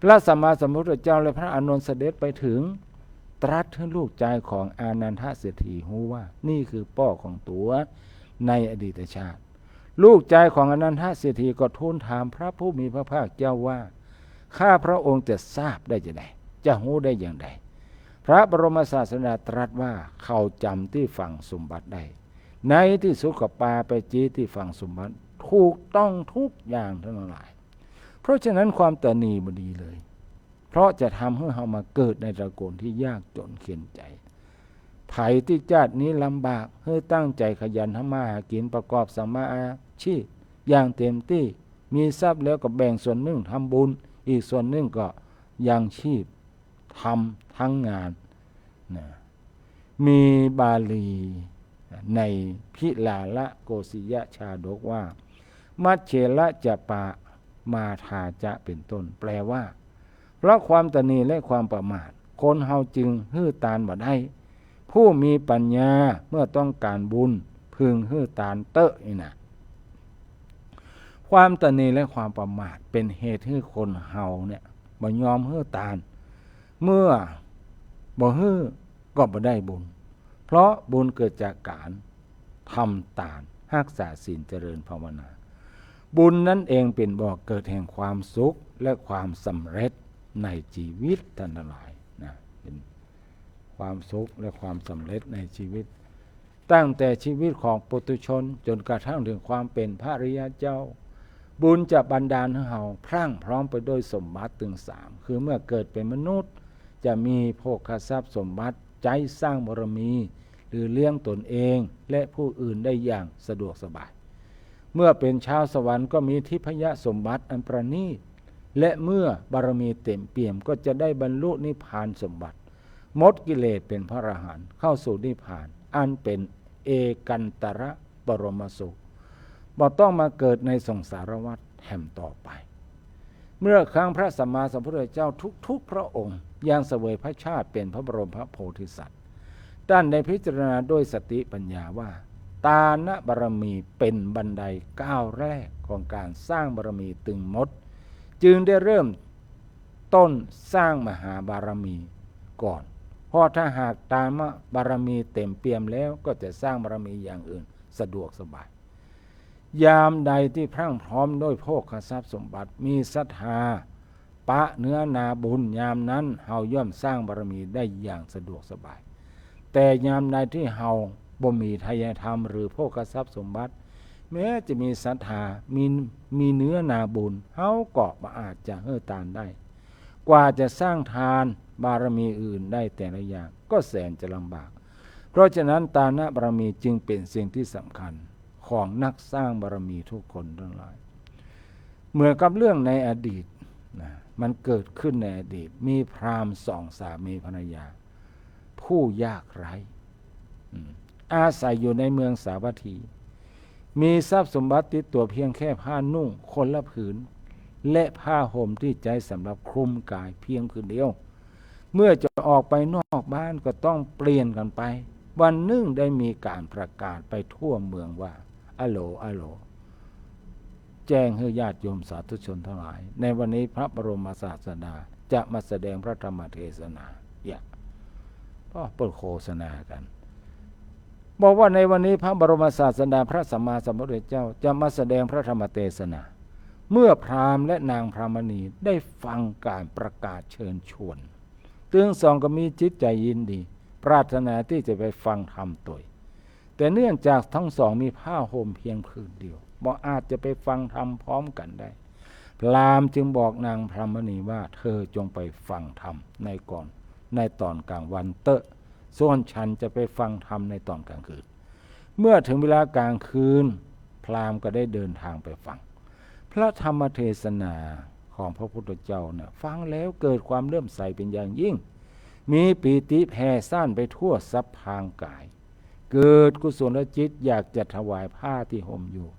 [SPEAKER 1] พระสัมมาสัมพุทธเจ้าและพระอานนท์เสด็จไปถึงตรัสให้ลูกชายของอานันทเศรษฐีรู้ว่านี่คือพ่อของตัวในอดีตชาติลูกชายของอนันทเศรษฐีก็ทูลถามพระผู้มีพระภาคเจ้าว่าข้าพระองค์จะทราบได้อย่างไรจะรู้ได้อย่างไรพระบรมศาสดาตรัสว่าเขาจำที่ฝังสมบัติได้ในที่สุดก็ปาไปจี้ที่ฝังสมบัติถูกต้องทุกอย่างทั้งหลายเพราะฉะนั้นความตนีบ่ดีเลยเพราะจะทำให้เรามาเกิดในตระกูลที่ยากจนเข็ญใจไผที่ชาตินี้ลำบากให้ตั้งใจขยันทำมาหากินประกอบสัมมาอาชีพอย่างเต็มที่มีทรัพย์แล้วก็แบ่งส่วนหนึ่งทำบุญอีกส่วนหนึ่งก็ยังชีพทำทั้งงานนะมีบาลีในพิลาละโกศิยชาดกว่ามัชเชละจะปะมาทาจะเป็นต้นแปลว่าเพราะความตนีและความประมาทคนเฮาจึงฮื้อตานบ่ได้ผู้มีปัญญาเมื่อต้องการบุญพึงฮื้อตานเตอะนี่นะความตนีและความประมาทเป็นเหตุให้คนเฮาเนี่ยบ่ยอมฮื้อตานเมื่อบ่ฮื้อก็บ่ได้บุญเพราะบุญเกิดจากการทำตานรักษาศีลเจริญภาวนาบุญนั่นเองเป็นบ่อเกิดแห่งความสุขและความสำเร็จในชีวิตท่านทั้งหลายนะเป็นความสุขและความสำเร็จในชีวิตตั้งแต่ชีวิตของปุถุชนจนกระทั่งถึงความเป็นพระอริยเจ้าบุญจะบันดาลให้เราพรั่งพร้อมไปด้วยสมบัติถึง3คือเมื่อเกิดเป็นมนุษย์จะมีโภคทรัพย์สมบัติใจสร้างบารมีหรือเลี้ยงตนเองและผู้อื่นได้อย่างสะดวกสบายเมื่อเป็นชาวสวรรค์ก็มีทิพยสมบัติอันประณีตและเมื่อบารมีเต็มเปี่ยมก็จะได้บรรลุนิพพานสมบัติหมดกิเลสเป็นพระอรหันต์เข้าสู่นิพพานอันเป็นเอกันตระบรมสุขบ่ต้องมาเกิดในสงสารวัฏแห่งต่อไปเมื่อครั้งพระสัมมาสัมพุทธเจ้าทุกพระองค์ยังเสวยพระชาติเป็นพระบรมพระโพธิสัตว์ท่านได้พิจารณาด้วยสติปัญญาว่าตานะบารมีเป็นบันไดก้าวแรกของการสร้างบารมีตึงมดจึงได้เริ่มต้นสร้างมหาบารมีก่อนเพราะถ้าหากตามบารมีเต็มเปี่ยมแล้วก็จะสร้างบารมีอย่างอื่นสะดวกสบายยามใดที่พรั่งพร้อมด้วยโภคทรัพย์สมบัติมีศรัทธาปะเนื้อนาบุญยามนั้นเฮาย่อมสร้างบารมีได้อย่างสะดวกสบายแต่ยามใดที่เฮาบ่มีทายธรรมหรือโภคทรัพย์สมบัติแม้จะมีศรัทธามีเนื้อนาบุญเฮาก็บ่อาจจะเฮือตานได้กว่าจะสร้างทานบารมีอื่นได้แต่ละอย่างก็แสนจะลำบากเพราะฉะนั้นตานะบารมีจึงเป็นสิ่งที่สำคัญของนักสร้างบารมีทุกคนทั้งหลายเหมือนกับเรื่องในอดีตนะมันเกิดขึ้นในอดีตมีพราหมณ์2สามีภรรยาผู้ยากไร้อาศัยอยู่ในเมืองสาวัตถีมีทรัพย์สมบัติติดตัวเพียงแค่ผ้านุ่งคนละผืนและผ้าห่มที่ใจสำหรับคลุมกายเพียงผืนเดียวเมื่อจะออกไปนอกบ้านก็ต้องเปลี่ยนกันไปวันหนึ่งได้มีการประกาศไปทั่วเมืองว่าอะโหลอะโหลแจ้งให้ญาติโยมสาธุชนทั้งหลายในวันนี้พระบรมศาสดาจะมาแสดงพระธรรมเทศนาก็เปิดโฆษณากันบอกว่าในวันนี้พระบรมศาสดาพระสัมมาสัมพุทธเจ้าจะมาแสดงพระธรรมเทศนาเมื่อพราหมณ์และนางพรามณีได้ฟังการประกาศเชิญชวนตึงสองก็มีจิตใจยินดีปรารถนาที่จะไปฟังธรรมตัวแต่เนื่องจากทั้งสองมีผ้าห่มเพียงผืนเดียวบ่อาจจะไปฟังธรรมพร้อมกันได้พราหมณ์จึงบอกนางพรามณีว่าเธอจงไปฟังธรรมในตอนกลางวันเตอะส่วนฉันจะไปฟังธรรมในตอนกลางคืนเมื่อถึงเวลากลางคืนพราหมณ์ก็ได้เดินทางไปฟังพระธรรมเทศนาของพระพุทธเจ้าเนี่ยฟังแล้วเกิดความเลื่อมใสเป็นอย่างยิ่งมีปีติแผ่ซ่านไปทั่วสรรพางกายเกิดกุศลจิตอยากจะถวายผ้าที่ห่มอยู่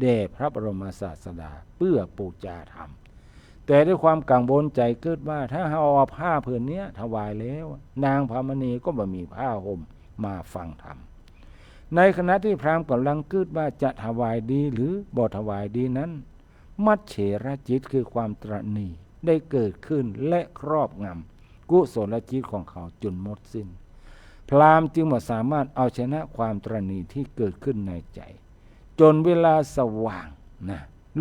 [SPEAKER 1] แด่พระบรมศาสดาเพื่อปูจาธรรมแต่ด้วยความกังวลใจเกิดว่าถ้าเราเอาผ้าผืนนี้ถวายแล้วนางพามณีก็บ่มีผ้าห่มมาฟังธรรมในขณะที่พราหมณ์กำลังคิดว่าจะถวายดีหรือบ่ถวายดีนั้นมัจเฉรจิตคือความตระหนี่ได้เกิดขึ้นและครอบงำกุศลจิตของเขาจนหมดสิ้นพราหมณ์จึงบ่สามารถเอาชนะความตระหนี่ที่เกิดขึ้นในใจจนเวลาสว่าง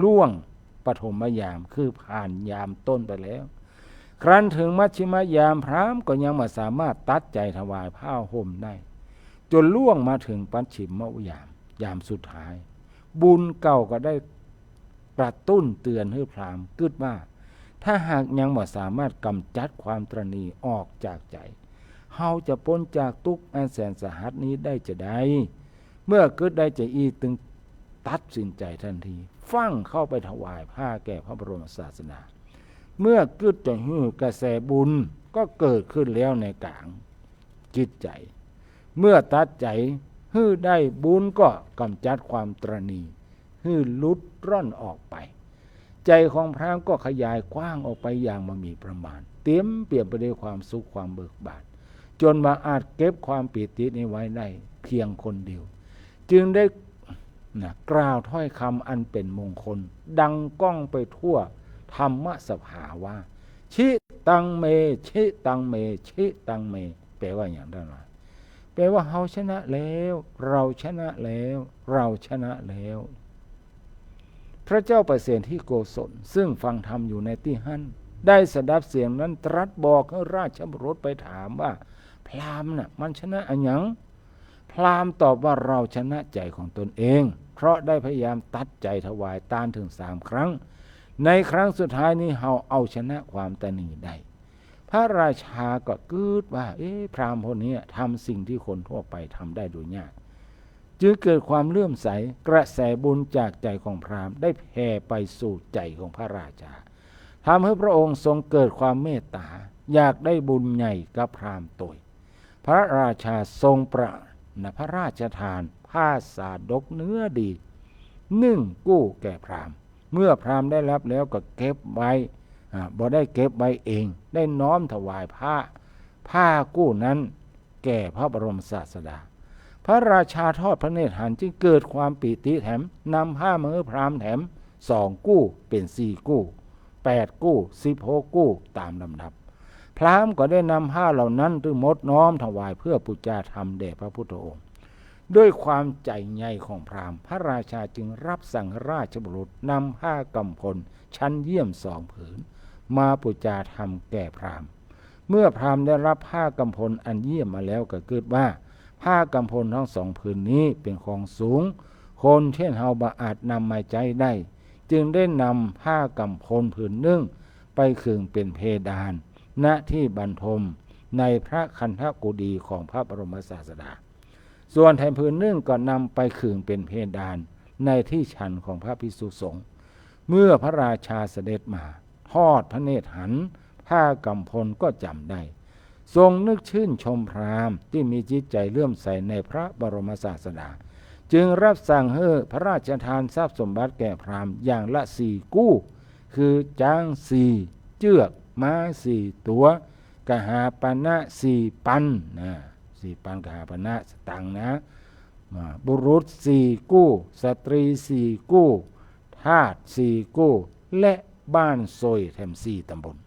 [SPEAKER 1] ล่วงปฐมยามคือผ่านยามต้นไปแล้วครั้นถึงมัชชิมยามพราหมณ์ก็ยังไม่สามารถตัดใจถวายผ้าห่มได้จนล่วงมาถึงปัจฉิมยามสุดท้ายบุญเก่าก็ได้กระตุ้นเตือนให้พราหมณ์คิดว่าถ้าหากยังไม่สามารถกำจัดความตระหนี่ออกจากใจเฮาจะพ้นจากทุกข์อันแสนสาหัสนี้ได้จะได้เมื่อคิดได้จะอีตึงตัดสินใจทันทีฟั่งเข้าไปถวายผ้าแก่พระบรมศาสดาเมื่อกึดจะหื้อกระแสบุญก็เกิดขึ้นแล้วในกลางจิตใจเมื่อตัดใจหื้อได้บุญก็กำจัดความตระหนี่หื้อลุดร่อนออกไปใจของพระก็ขยายกว้างออกไปอย่างไม่มีประมาณเต็มเปี่ยมไปด้วยความสุขความเบิกบานจนมาอาจเก็บความปิตินี้ไว้ได้เพียงคนเดียวจึงได้กล่าวถ้อยคำอันเป็นมงคลดังก้องไปทั่วธรรมสภาว่าชิตังเมชิตังเมชิตังเมแปลว่าอย่างนั้นแปลว่าเราชนะแล้วเราชนะแล้วเราชนะแล้วพระเจ้าประเสริฐที่โกศลซึ่งฟังธรรมอยู่ในที่หั้นได้สดับเสียงนั้นตรัสบอกให้ราชบุรุษไปถามว่าพราหมณ์มันชนะอันหยังพราหมณ์ตอบว่าเราชนะใจของตนเองเพราะได้พยายามตัดใจถวายตานถึง3 ครั้งในครั้งสุดท้ายนี้เราเอาชนะความตนีได้พระราชาก็กึดว่าพราหมณ์คนนี้ทำสิ่งที่คนทั่วไปทำได้โดยยากจึงเกิดความเลื่อมใสกระแสบุญจากใจของพราหมณ์ได้แผ่ไปสู่ใจของพระราชาทำให้พระองค์ทรงเกิดความเมตตาอยากได้บุญใหญ่กับพราหมณ์ตยพระราชาทรงพระราชทานผ้าสาดกเนื้อดี1 กู้แก่พราหมณ์เมื่อพราหมณ์ได้รับแล้วก็เก็บไว้บ่ได้เก็บไว้เองได้น้อมถวายผ้ากู้นั้นแก่พระบรมศาสดาพระราชาทอดพระเนตรหันจึงเกิดความปิติแถมนำผ้ามาให้พราหมณ์แถม2 กู้เป็น4 กู้8 กู้16 กู้ตามลำดับพราหมณ์ก็ได้นำผ้าเหล่านั้นถึงมดน้อมถวายเพื่อปูจาธรรมแด่พระพุทธองค์ด้วยความใจใหญ่ของพราหมณ์พระราชาจึงรับสั่งราชบุรุษนำผ้ากำพลชั้นเยี่ยม2 ผืนมาปูจาธรรมแก่พราหมณ์เมื่อพราหมณ์ได้รับผ้ากำพลอันเยี่ยมมาแล้วก็เกิดว่าผ้ากำพลทั้ง2 ผืนนี้เป็นของสูงคนเช่นเฮาบ่อาจนำมาใจได้จึงได้นำผ้ากำพลผืนนึงไปขึงเป็นเพดานณที่บรรทมในพระคันธกุฎีของพระบรมศาสดาส่วนแถมผืนนึงก็นำไปขึงเป็นเพดานในที่ชันของพระภิกษุสงฆ์เมื่อพระราชาเสด็จมาทอดพระเนตรหันผ้ากำพลก็จำได้ทรงนึกชื่นชมพราหมณ์ที่มีจิตใจเลื่อมใสในพระบรมศาสดาจึงรับสั่งให้พระราชทานทรัพย์สมบัติแก่พราหมณ์อย่างละ4 กู้คือจ้าง4 เจือกม้า4 ตัวกหาปณะ4 ปัน4 ปันกหาปณะสตังค์นะบุรุษ4 กู้สตรี4 กู้ทาส4 กู้และบ้านซอยแถม4 ตำบล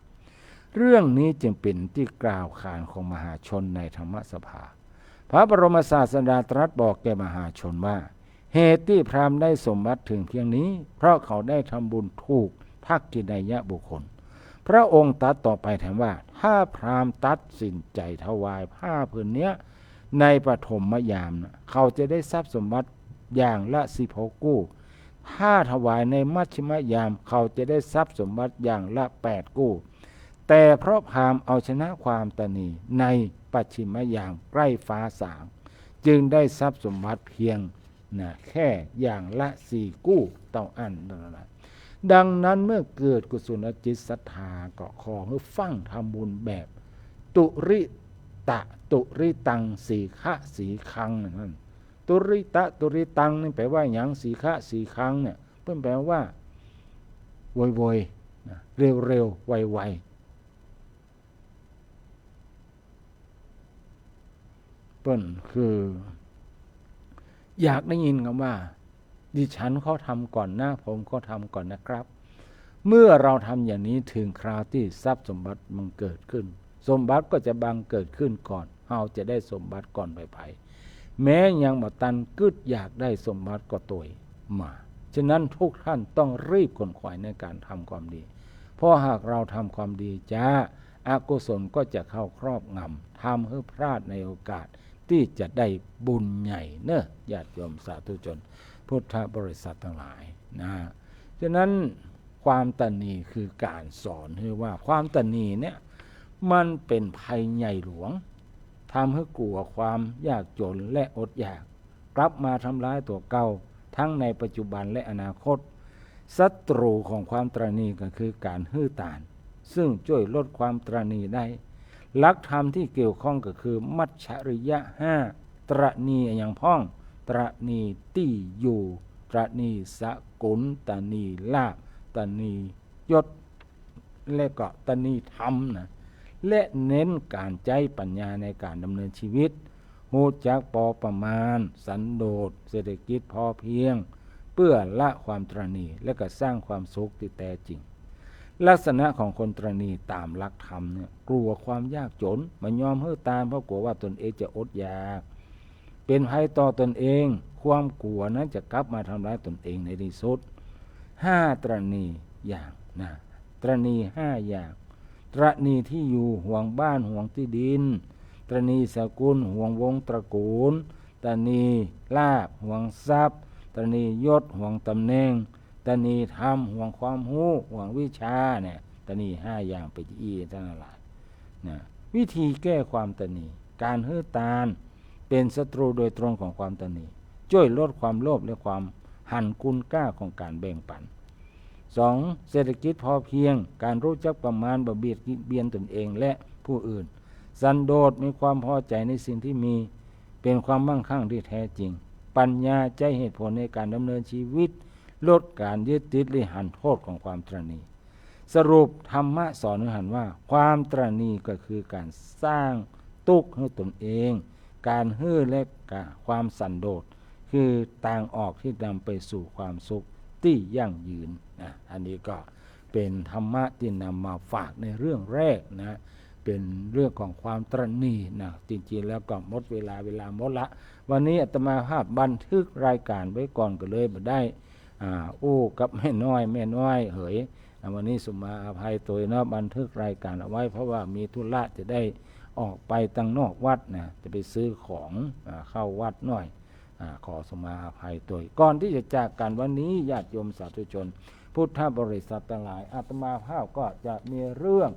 [SPEAKER 1] เรื่องนี้จึงเป็นที่กล่าวขานของมหาชนในธรรมสภาพระบรมศาสดาตรัสบอกแก่มหาชนว่าเหตุที่พราหมณ์ได้สมบัติถึงเพียงนี้เพราะเขาได้ทำบุญถูกทักกินัยบุคคลพระองค์ตรัสต่อไปถามว่าถ้าพราหมณ์ตัดสินใจถวายผ้าผืนนี้ในปฐมยามเขาจะได้ทรัพย์สมบัติอย่างละ16 กู้ถ้าถวายในมัชฌิมยามเขาจะได้ทรัพย์สมบัติอย่างละ8 กู้แต่เพราะพราหมณ์เอาชนะความตนีในปัจฉิมยามใกล้ฟ้าสางจึงได้ทรัพย์สมบัติเพียงแค่อย่างละ4 กู้ต้องอั้นดังนั้นเมื่อเกิดกุศลจิตศรัทธาก็ขอให้ฟังทำบุญแบบตุริตังสีฆะสีคังนั่น ตุริตะตุริตังนี่แปลว่าหยังสีฆะสีครั้งเนี่ยเพิ่นแปลว่าโวยๆนะเร็วๆไวๆเพิ่นคืออยากได้ยินคำว่าดิฉันเขาทำก่อนนะผมก็ทำก่อนนะครับเมื่อเราทำอย่างนี้ถึงคราวที่ทรัพย์สมบัติมันเกิดขึ้นสมบัติก็จะบังเกิดขึ้นก่อนเราจะได้สมบัติก่อนไปแม้ยังบ่ตันกึดอยากได้สมบัติก็ตัวมาฉะนั้นทุกท่านต้องรีบขวนขวายในการทำความดีเพราะหากเราทำความดีจ้าอกุศลก็จะเข้าครอบงำทำให้พลาดในโอกาสที่จะได้บุญใหญ่เนอะญาติโยมสาธุชนพุทธบริษัททั้งหลายนะฉะนั้นความตณีคือการสอนให้ว่าความตณีเนี่ยมันเป็นภัยใหญ่หลวงทำให้กลัวความยากจนและอดอยากกลับมาทำร้ายตัวเก่าทั้งในปัจจุบันและอนาคตศัตรูของความตณีก็คือการฮื้อตานซึ่งช่วยลดความตณีได้หลักธรรมที่เกี่ยวข้องก็คือมัชฌริยะ5ตรณีอย่างพ้องตรณีตี้อยู่ตรณีสกุลตณีลาภตณียศและก็ตณีธรรมนะและเน้นการใจปัญญาในการดำเนินชีวิตหูจักพอประมาณสันโดษเศรษฐกิจพอเพียงเพื่อละความตรณีและก็สร้างความสุขที่แท้จริงลักษณะของคนตรณีตามหลักธรรมเนี่ยกลัวความยากจนไม่ยอมเฮือตามเพราะกลัวว่าตนเองจะอดอยากเป็นภัยต่อตนเองความกลัวนั้นจะกลับมาทำร้ายตนเองในที่สุด5ตรณีอย่างนะตรณี5อย่างตรณีที่อยู่ห่วงบ้านห่วงที่ดินตรณีสกุลห่วงวงตระกูลตรณีลาภห่วงทรัพย์ตรณียศห่วงตำแหน่งตรณีธรรมห่วงความรู้ห่วงวิชาเนี่ยตรณี5อย่างไปอีทั้งหลายนะวิธีแก้ความตรณีการฮื้อตานเป็นศัตรูโดยตรงของความตรณีช่วยลดความโลภและความหันคุณค่าของการแบ่งปัน2เศรษฐกิจพอเพียงการรู้จักประมาณบ่เบียดเบียนตนเองและผู้อื่นสันโดษมีความพอใจในสิ่งที่มีเป็นความมั่งคั่งที่แท้จริงปัญญาใจเหตุผลในการดำเนินชีวิตลดการยึดติดและหันโทษของความตรณีสรุปธรรมะสอนให้หันว่าความตรณีก็คือการสร้างทุกข์ให้ตนเองการฮื้อและความสันโดษคือทางออกที่นำไปสู่ความสุขที่ยั่งยืนนะอันนี้ก็เป็นธรรมะที่นำมาฝากในเรื่องแรกนะเป็นเรื่องของความตรณีนะจริงๆแล้วก็หมดเวลาหมดละวันนี้อาตมาภาพบันทึกรายการไว้ก่อนก็เลยมาได้กับแม่น้อยเหยวันนี้สุมาอภัยตัวเนาะบันทึกรายการเอาไว้เพราะว่ามีธุระจะได้ออกไปตั้งนอกวัดนะจะไปซื้อของเข้าวัดหน่อยขอสมาอภัยตัวก่อนที่จะจากกันวันนี้ญาติโยมสาธุชนพุทธบริษัททั้งหลายอาตมาภาพก็จะมีเรื่อง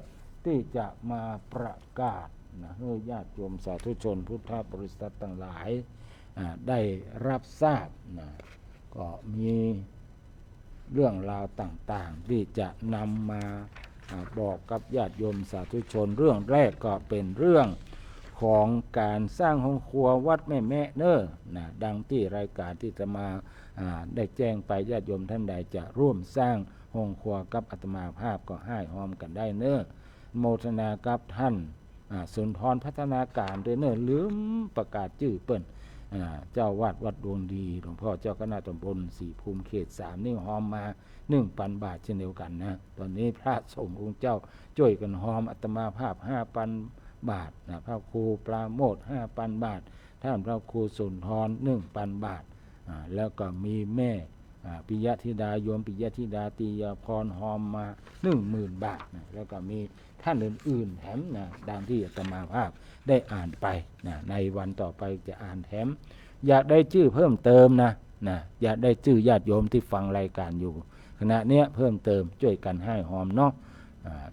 [SPEAKER 1] ที่จะมาประกาศนะให้ญาติโยมสาธุชนพุทธบริษัททั้งหลายได้รับทราบนะก็มีเรื่องราวต่างๆที่จะนำมาบอกกับญาติโยมสาธุชนเรื่องแรกก็เป็นเรื่องของการสร้างห้องครัววัดแม่เน้อนะดังที่รายการที่จะมาได้แจ้งไปญาติโยมท่านใดจะร่วมสร้างห้องครัวกับอาตมาภาพก็ให้หอมกันได้เน้อโมทนากับท่านสุนทรพัฒนาการด้วยเน้อลืมประกาศชื่อเปิ้นเจ้าวาดวัดดวงดีหลวงพ่อเจ้าคณะตำบลศรีภูมิเขต3นี่หอมมา 1,000 บาทเช่นเดียวกันนะตอนนี้พระสงฆ์องค์เจ้าช่วยกันหอมอาตมาภาพ 5,000 บาทนะพระครูปราโมท 5,000 บาทท่านพระครูสุนทร 1,000 บาทแล้วก็มีแม่ปิยธิดาโยมปิยธิดาตียพรหอมมา 10,000 บาทนะแล้วก็มีท่านอื่นๆแถมนะดังที่อาตมาภาพได้อ่านไปนะในวันต่อไปจะอ่านแถมอยากได้ชื่อเพิ่มเติมนะอยากได้ชื่อญาติโยมที่ฟังรายการอยู่ขณะเนี้ยเพิ่มเติมช่วยกันให้หอมเนาะ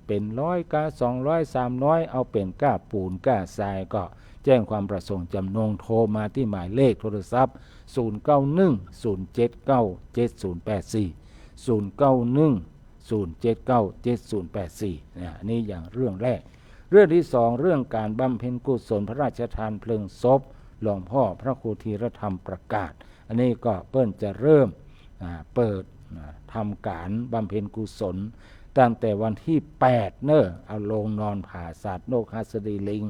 [SPEAKER 1] เป็น100ก้า200 300เอาเป็นก้าปูนก้าทรายก็แจ้งความประสงค์จำนงโทรมาที่หมายเลขโทรศัพท์0910797084 นะนี่อย่างเรื่องแรกเรื่องที่2เรื่องการบำเพ็ญกุศลพระราชทานเพลิงศพ หลวงพ่อพระครูธีรธรรมประกาศอันนี้ก็เปิ้นจะเริ่มเปิดทำการบำเพ็ญกุศลตั้งแต่วันที่8เนอะเอาลงนอนผ่าสัตว์โรคหัสดีลิง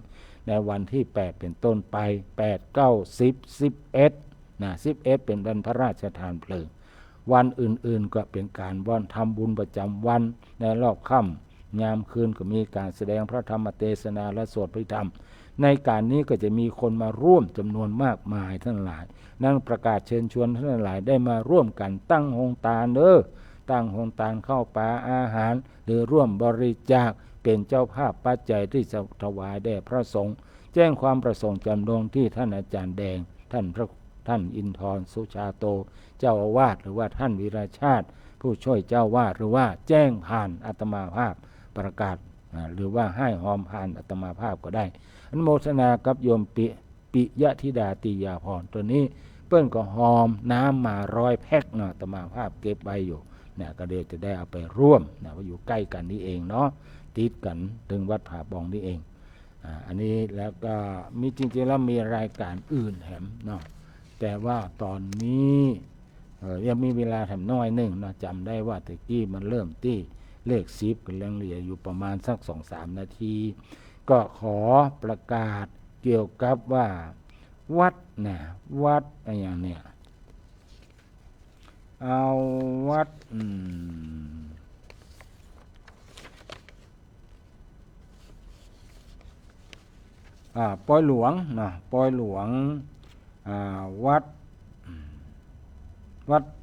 [SPEAKER 1] ในวันที่8เป็นต้นไป8 9 10 11นะ11เป็นวันพระราชทานเพลิงวันอื่นๆก็เป็นการวันทำบุญประจำวันในรอบค่ำยามคืนก็มีการแสดงพระธรรมเทศนาและสวดพระธรรมในการนี้ก็จะมีคนมาร่วมจำนวนมากมายทั้งหลายนั่งประกาศเชิญชวนท่านหลายได้มาร่วมกันตั้งโฮงตาลตั้งโฮงตาลเข้าปลาอาหารหรือร่วมบริจาคเป็นเจ้าภาพปัจจัยที่จะถวายแด่พระสงฆ์แจ้งความประสงค์จำลงที่ท่านอาจารย์แดงท่านอินทร์สุชาโตเจ้าอาวาสหรือว่าท่านวิราชาติผู้ช่วยเจ้าวาดหรือว่าแจ้งผ่านอาตมาภาพประกาศหรือว่าให้หอมผ่านอาตมาภาพก็ได้อนุโมทนากับโยมปิยธิดาติยาพรตัวนี้เปิ้นก็หอมน้ำมา100 แพ็คเนาะอาตมาภาพเก็บไว้อยู่เนี่ยก็เดี๋ยวจะได้เอาไปร่วมนะว่าอยู่ใกล้กันนี่เองเนาะติดกันถึงวัดผาบองนี่เองอันนี้แล้วก็มีจริงๆแล้วมีรายการอื่นแถมเนาะแต่ว่าตอนนี้ยังมีเวลาแถมน้อยหนึ่งนะจำได้ว่าตะกี้มันเริ่มที่เลข10กันเหลืออยู่ประมาณสัก 2-3 นาทีก็ขอประกาศเกี่ยวกับว่าวัดอะไรอย่างเนี้ยเอาวัดปอยหลวงนะปอยหลวงวัด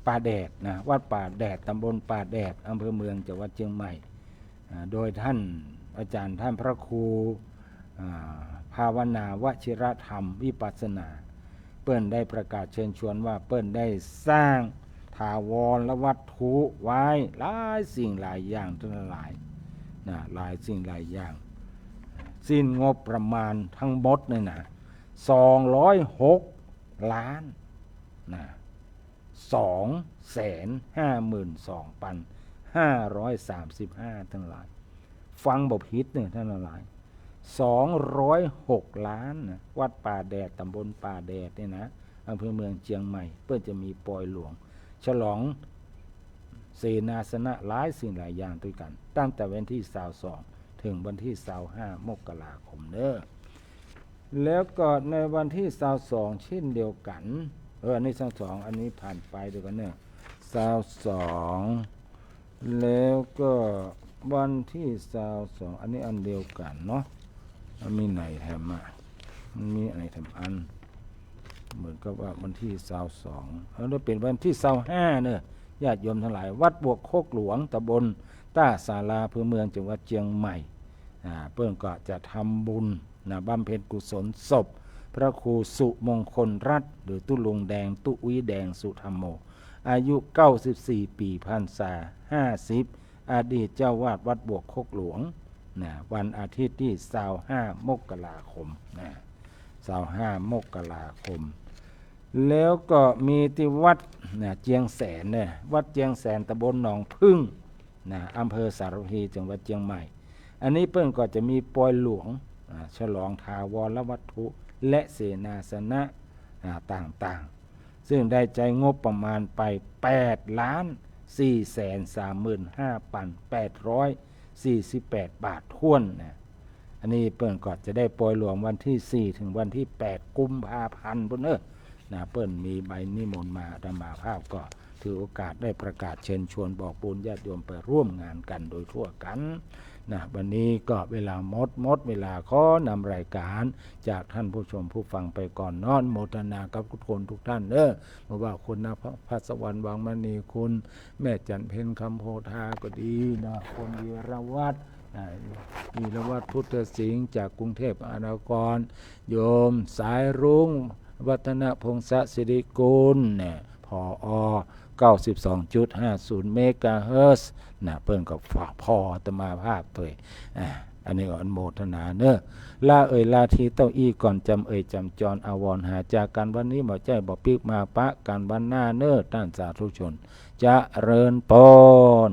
[SPEAKER 1] ป่าแดดนะวัดป่าแดดตำบลป่าแดดอำเภอเมืองจังหวัดเชียงใหม่โดยท่านอาจารย์ท่านพระครูภาวนาวชิรธรรมวิปัสสนาเปิ้นได้ประกาศเชิญชวนว่าเปิ้นได้สร้างถาวรและวัตถุไว้หลายสิ่งหลายอย่างทั้งหลายนะหลายสิ่งหลายอย่างสิ้นงบประมาณทั้งหมดเนี่ยนะ206 ล้านนะ252,535ทั้งหลายฟังบ่ผิดเนี่ยท่านหลาย206 ล้านนะวัดป่าแดดตำบลป่าแดดเนี่ยนะอำเภอเมืองเชียงใหม่เพื่อจะมีปอยหลวงฉลองเสนาสนะหลายสิ่งหลายอย่างด้วยกันตั้งแต่วันที่22ถึงวันที่25 มกราคมเด้อแล้วก็ในวันที่22เช่นเดียวกันอันนี้22อันนี้ผ่านไปเดี๋ยวกันเนี่ย22แล้วก็วันที่22อันนี้อันเดียวกันเนาะมันมีไหนแถมมันมีอะไรแถมอันเหมือนกับว่าวันที่22แล้วเป็นวันที่25เนี่ยญาติโยมทั้งหลายวัดบวกโคกหลวงตำบลต้าศาลาอำเภอเมืองจังหวัดเชียงใหม่เพื่อนก็จะทำบุญบำเพ็ญกุศลศพพระครูสุมงคลรัตน์หรือตุลุงแดงตุวิแดงสุธรรมโมอายุ94 ปีพรรษา50อดีตเจ้าวาดวัดบวกโคกหลวงวันอาทิตย์ที่25 มกราคม25 มกราคมแล้วก็มีที่วัดเจียงแสนเนี่ยวัดเจียงแสนตำบลหนองพึ่งอำเภอสารพีจังหวัดเชียงใหม่อันนี้เพิ่นก็จะมีปอยหลวงฉลองถาวรวัตถุและเสนาสนะต่างๆซึ่งได้ใจงบประมาณไป8,435,848 บาทถ้วนอันนี้เปิ้นก็จะได้ปอยหลวงวันที่4ถึงวันที่8 กุมภาพันธ์พุ่นเปิ้นมีใบนิมนต์มาอาตมาภาพก็ถือโอกาสได้ประกาศเชิญชวนบอกบุญญาติโยมไปร่วมงานกันโดยทั่วกันวันนี้ก็เวลาหมดเวลาขอนำรายการจากท่านผู้ชมผู้ฟังไปก่อนนอนโมทนากับทุกคนทุกท่านเพราะว่าคุณนะพระสวรรค์วังมณีคุณแม่จันเพ็ญคำโพธาก็ดีคนวีรวัฒน์พุทธสิงห์จากกรุงเทพมหานครโยมสายรุ้งวัฒนพงศสิริกุลผอ92.50 เมกะเฮิรตซ์เพิ่นกับฝากพออาตมาภาพตัวอันนี้ก็อนุโมทนาลาลาทีเต้าอี้ก่อนจำจำจรอาวรหาจากกันวันนี้บ่ใจบ่ปิกมาปะกันวันหน้าท่านสาธุชนจะเริญปอน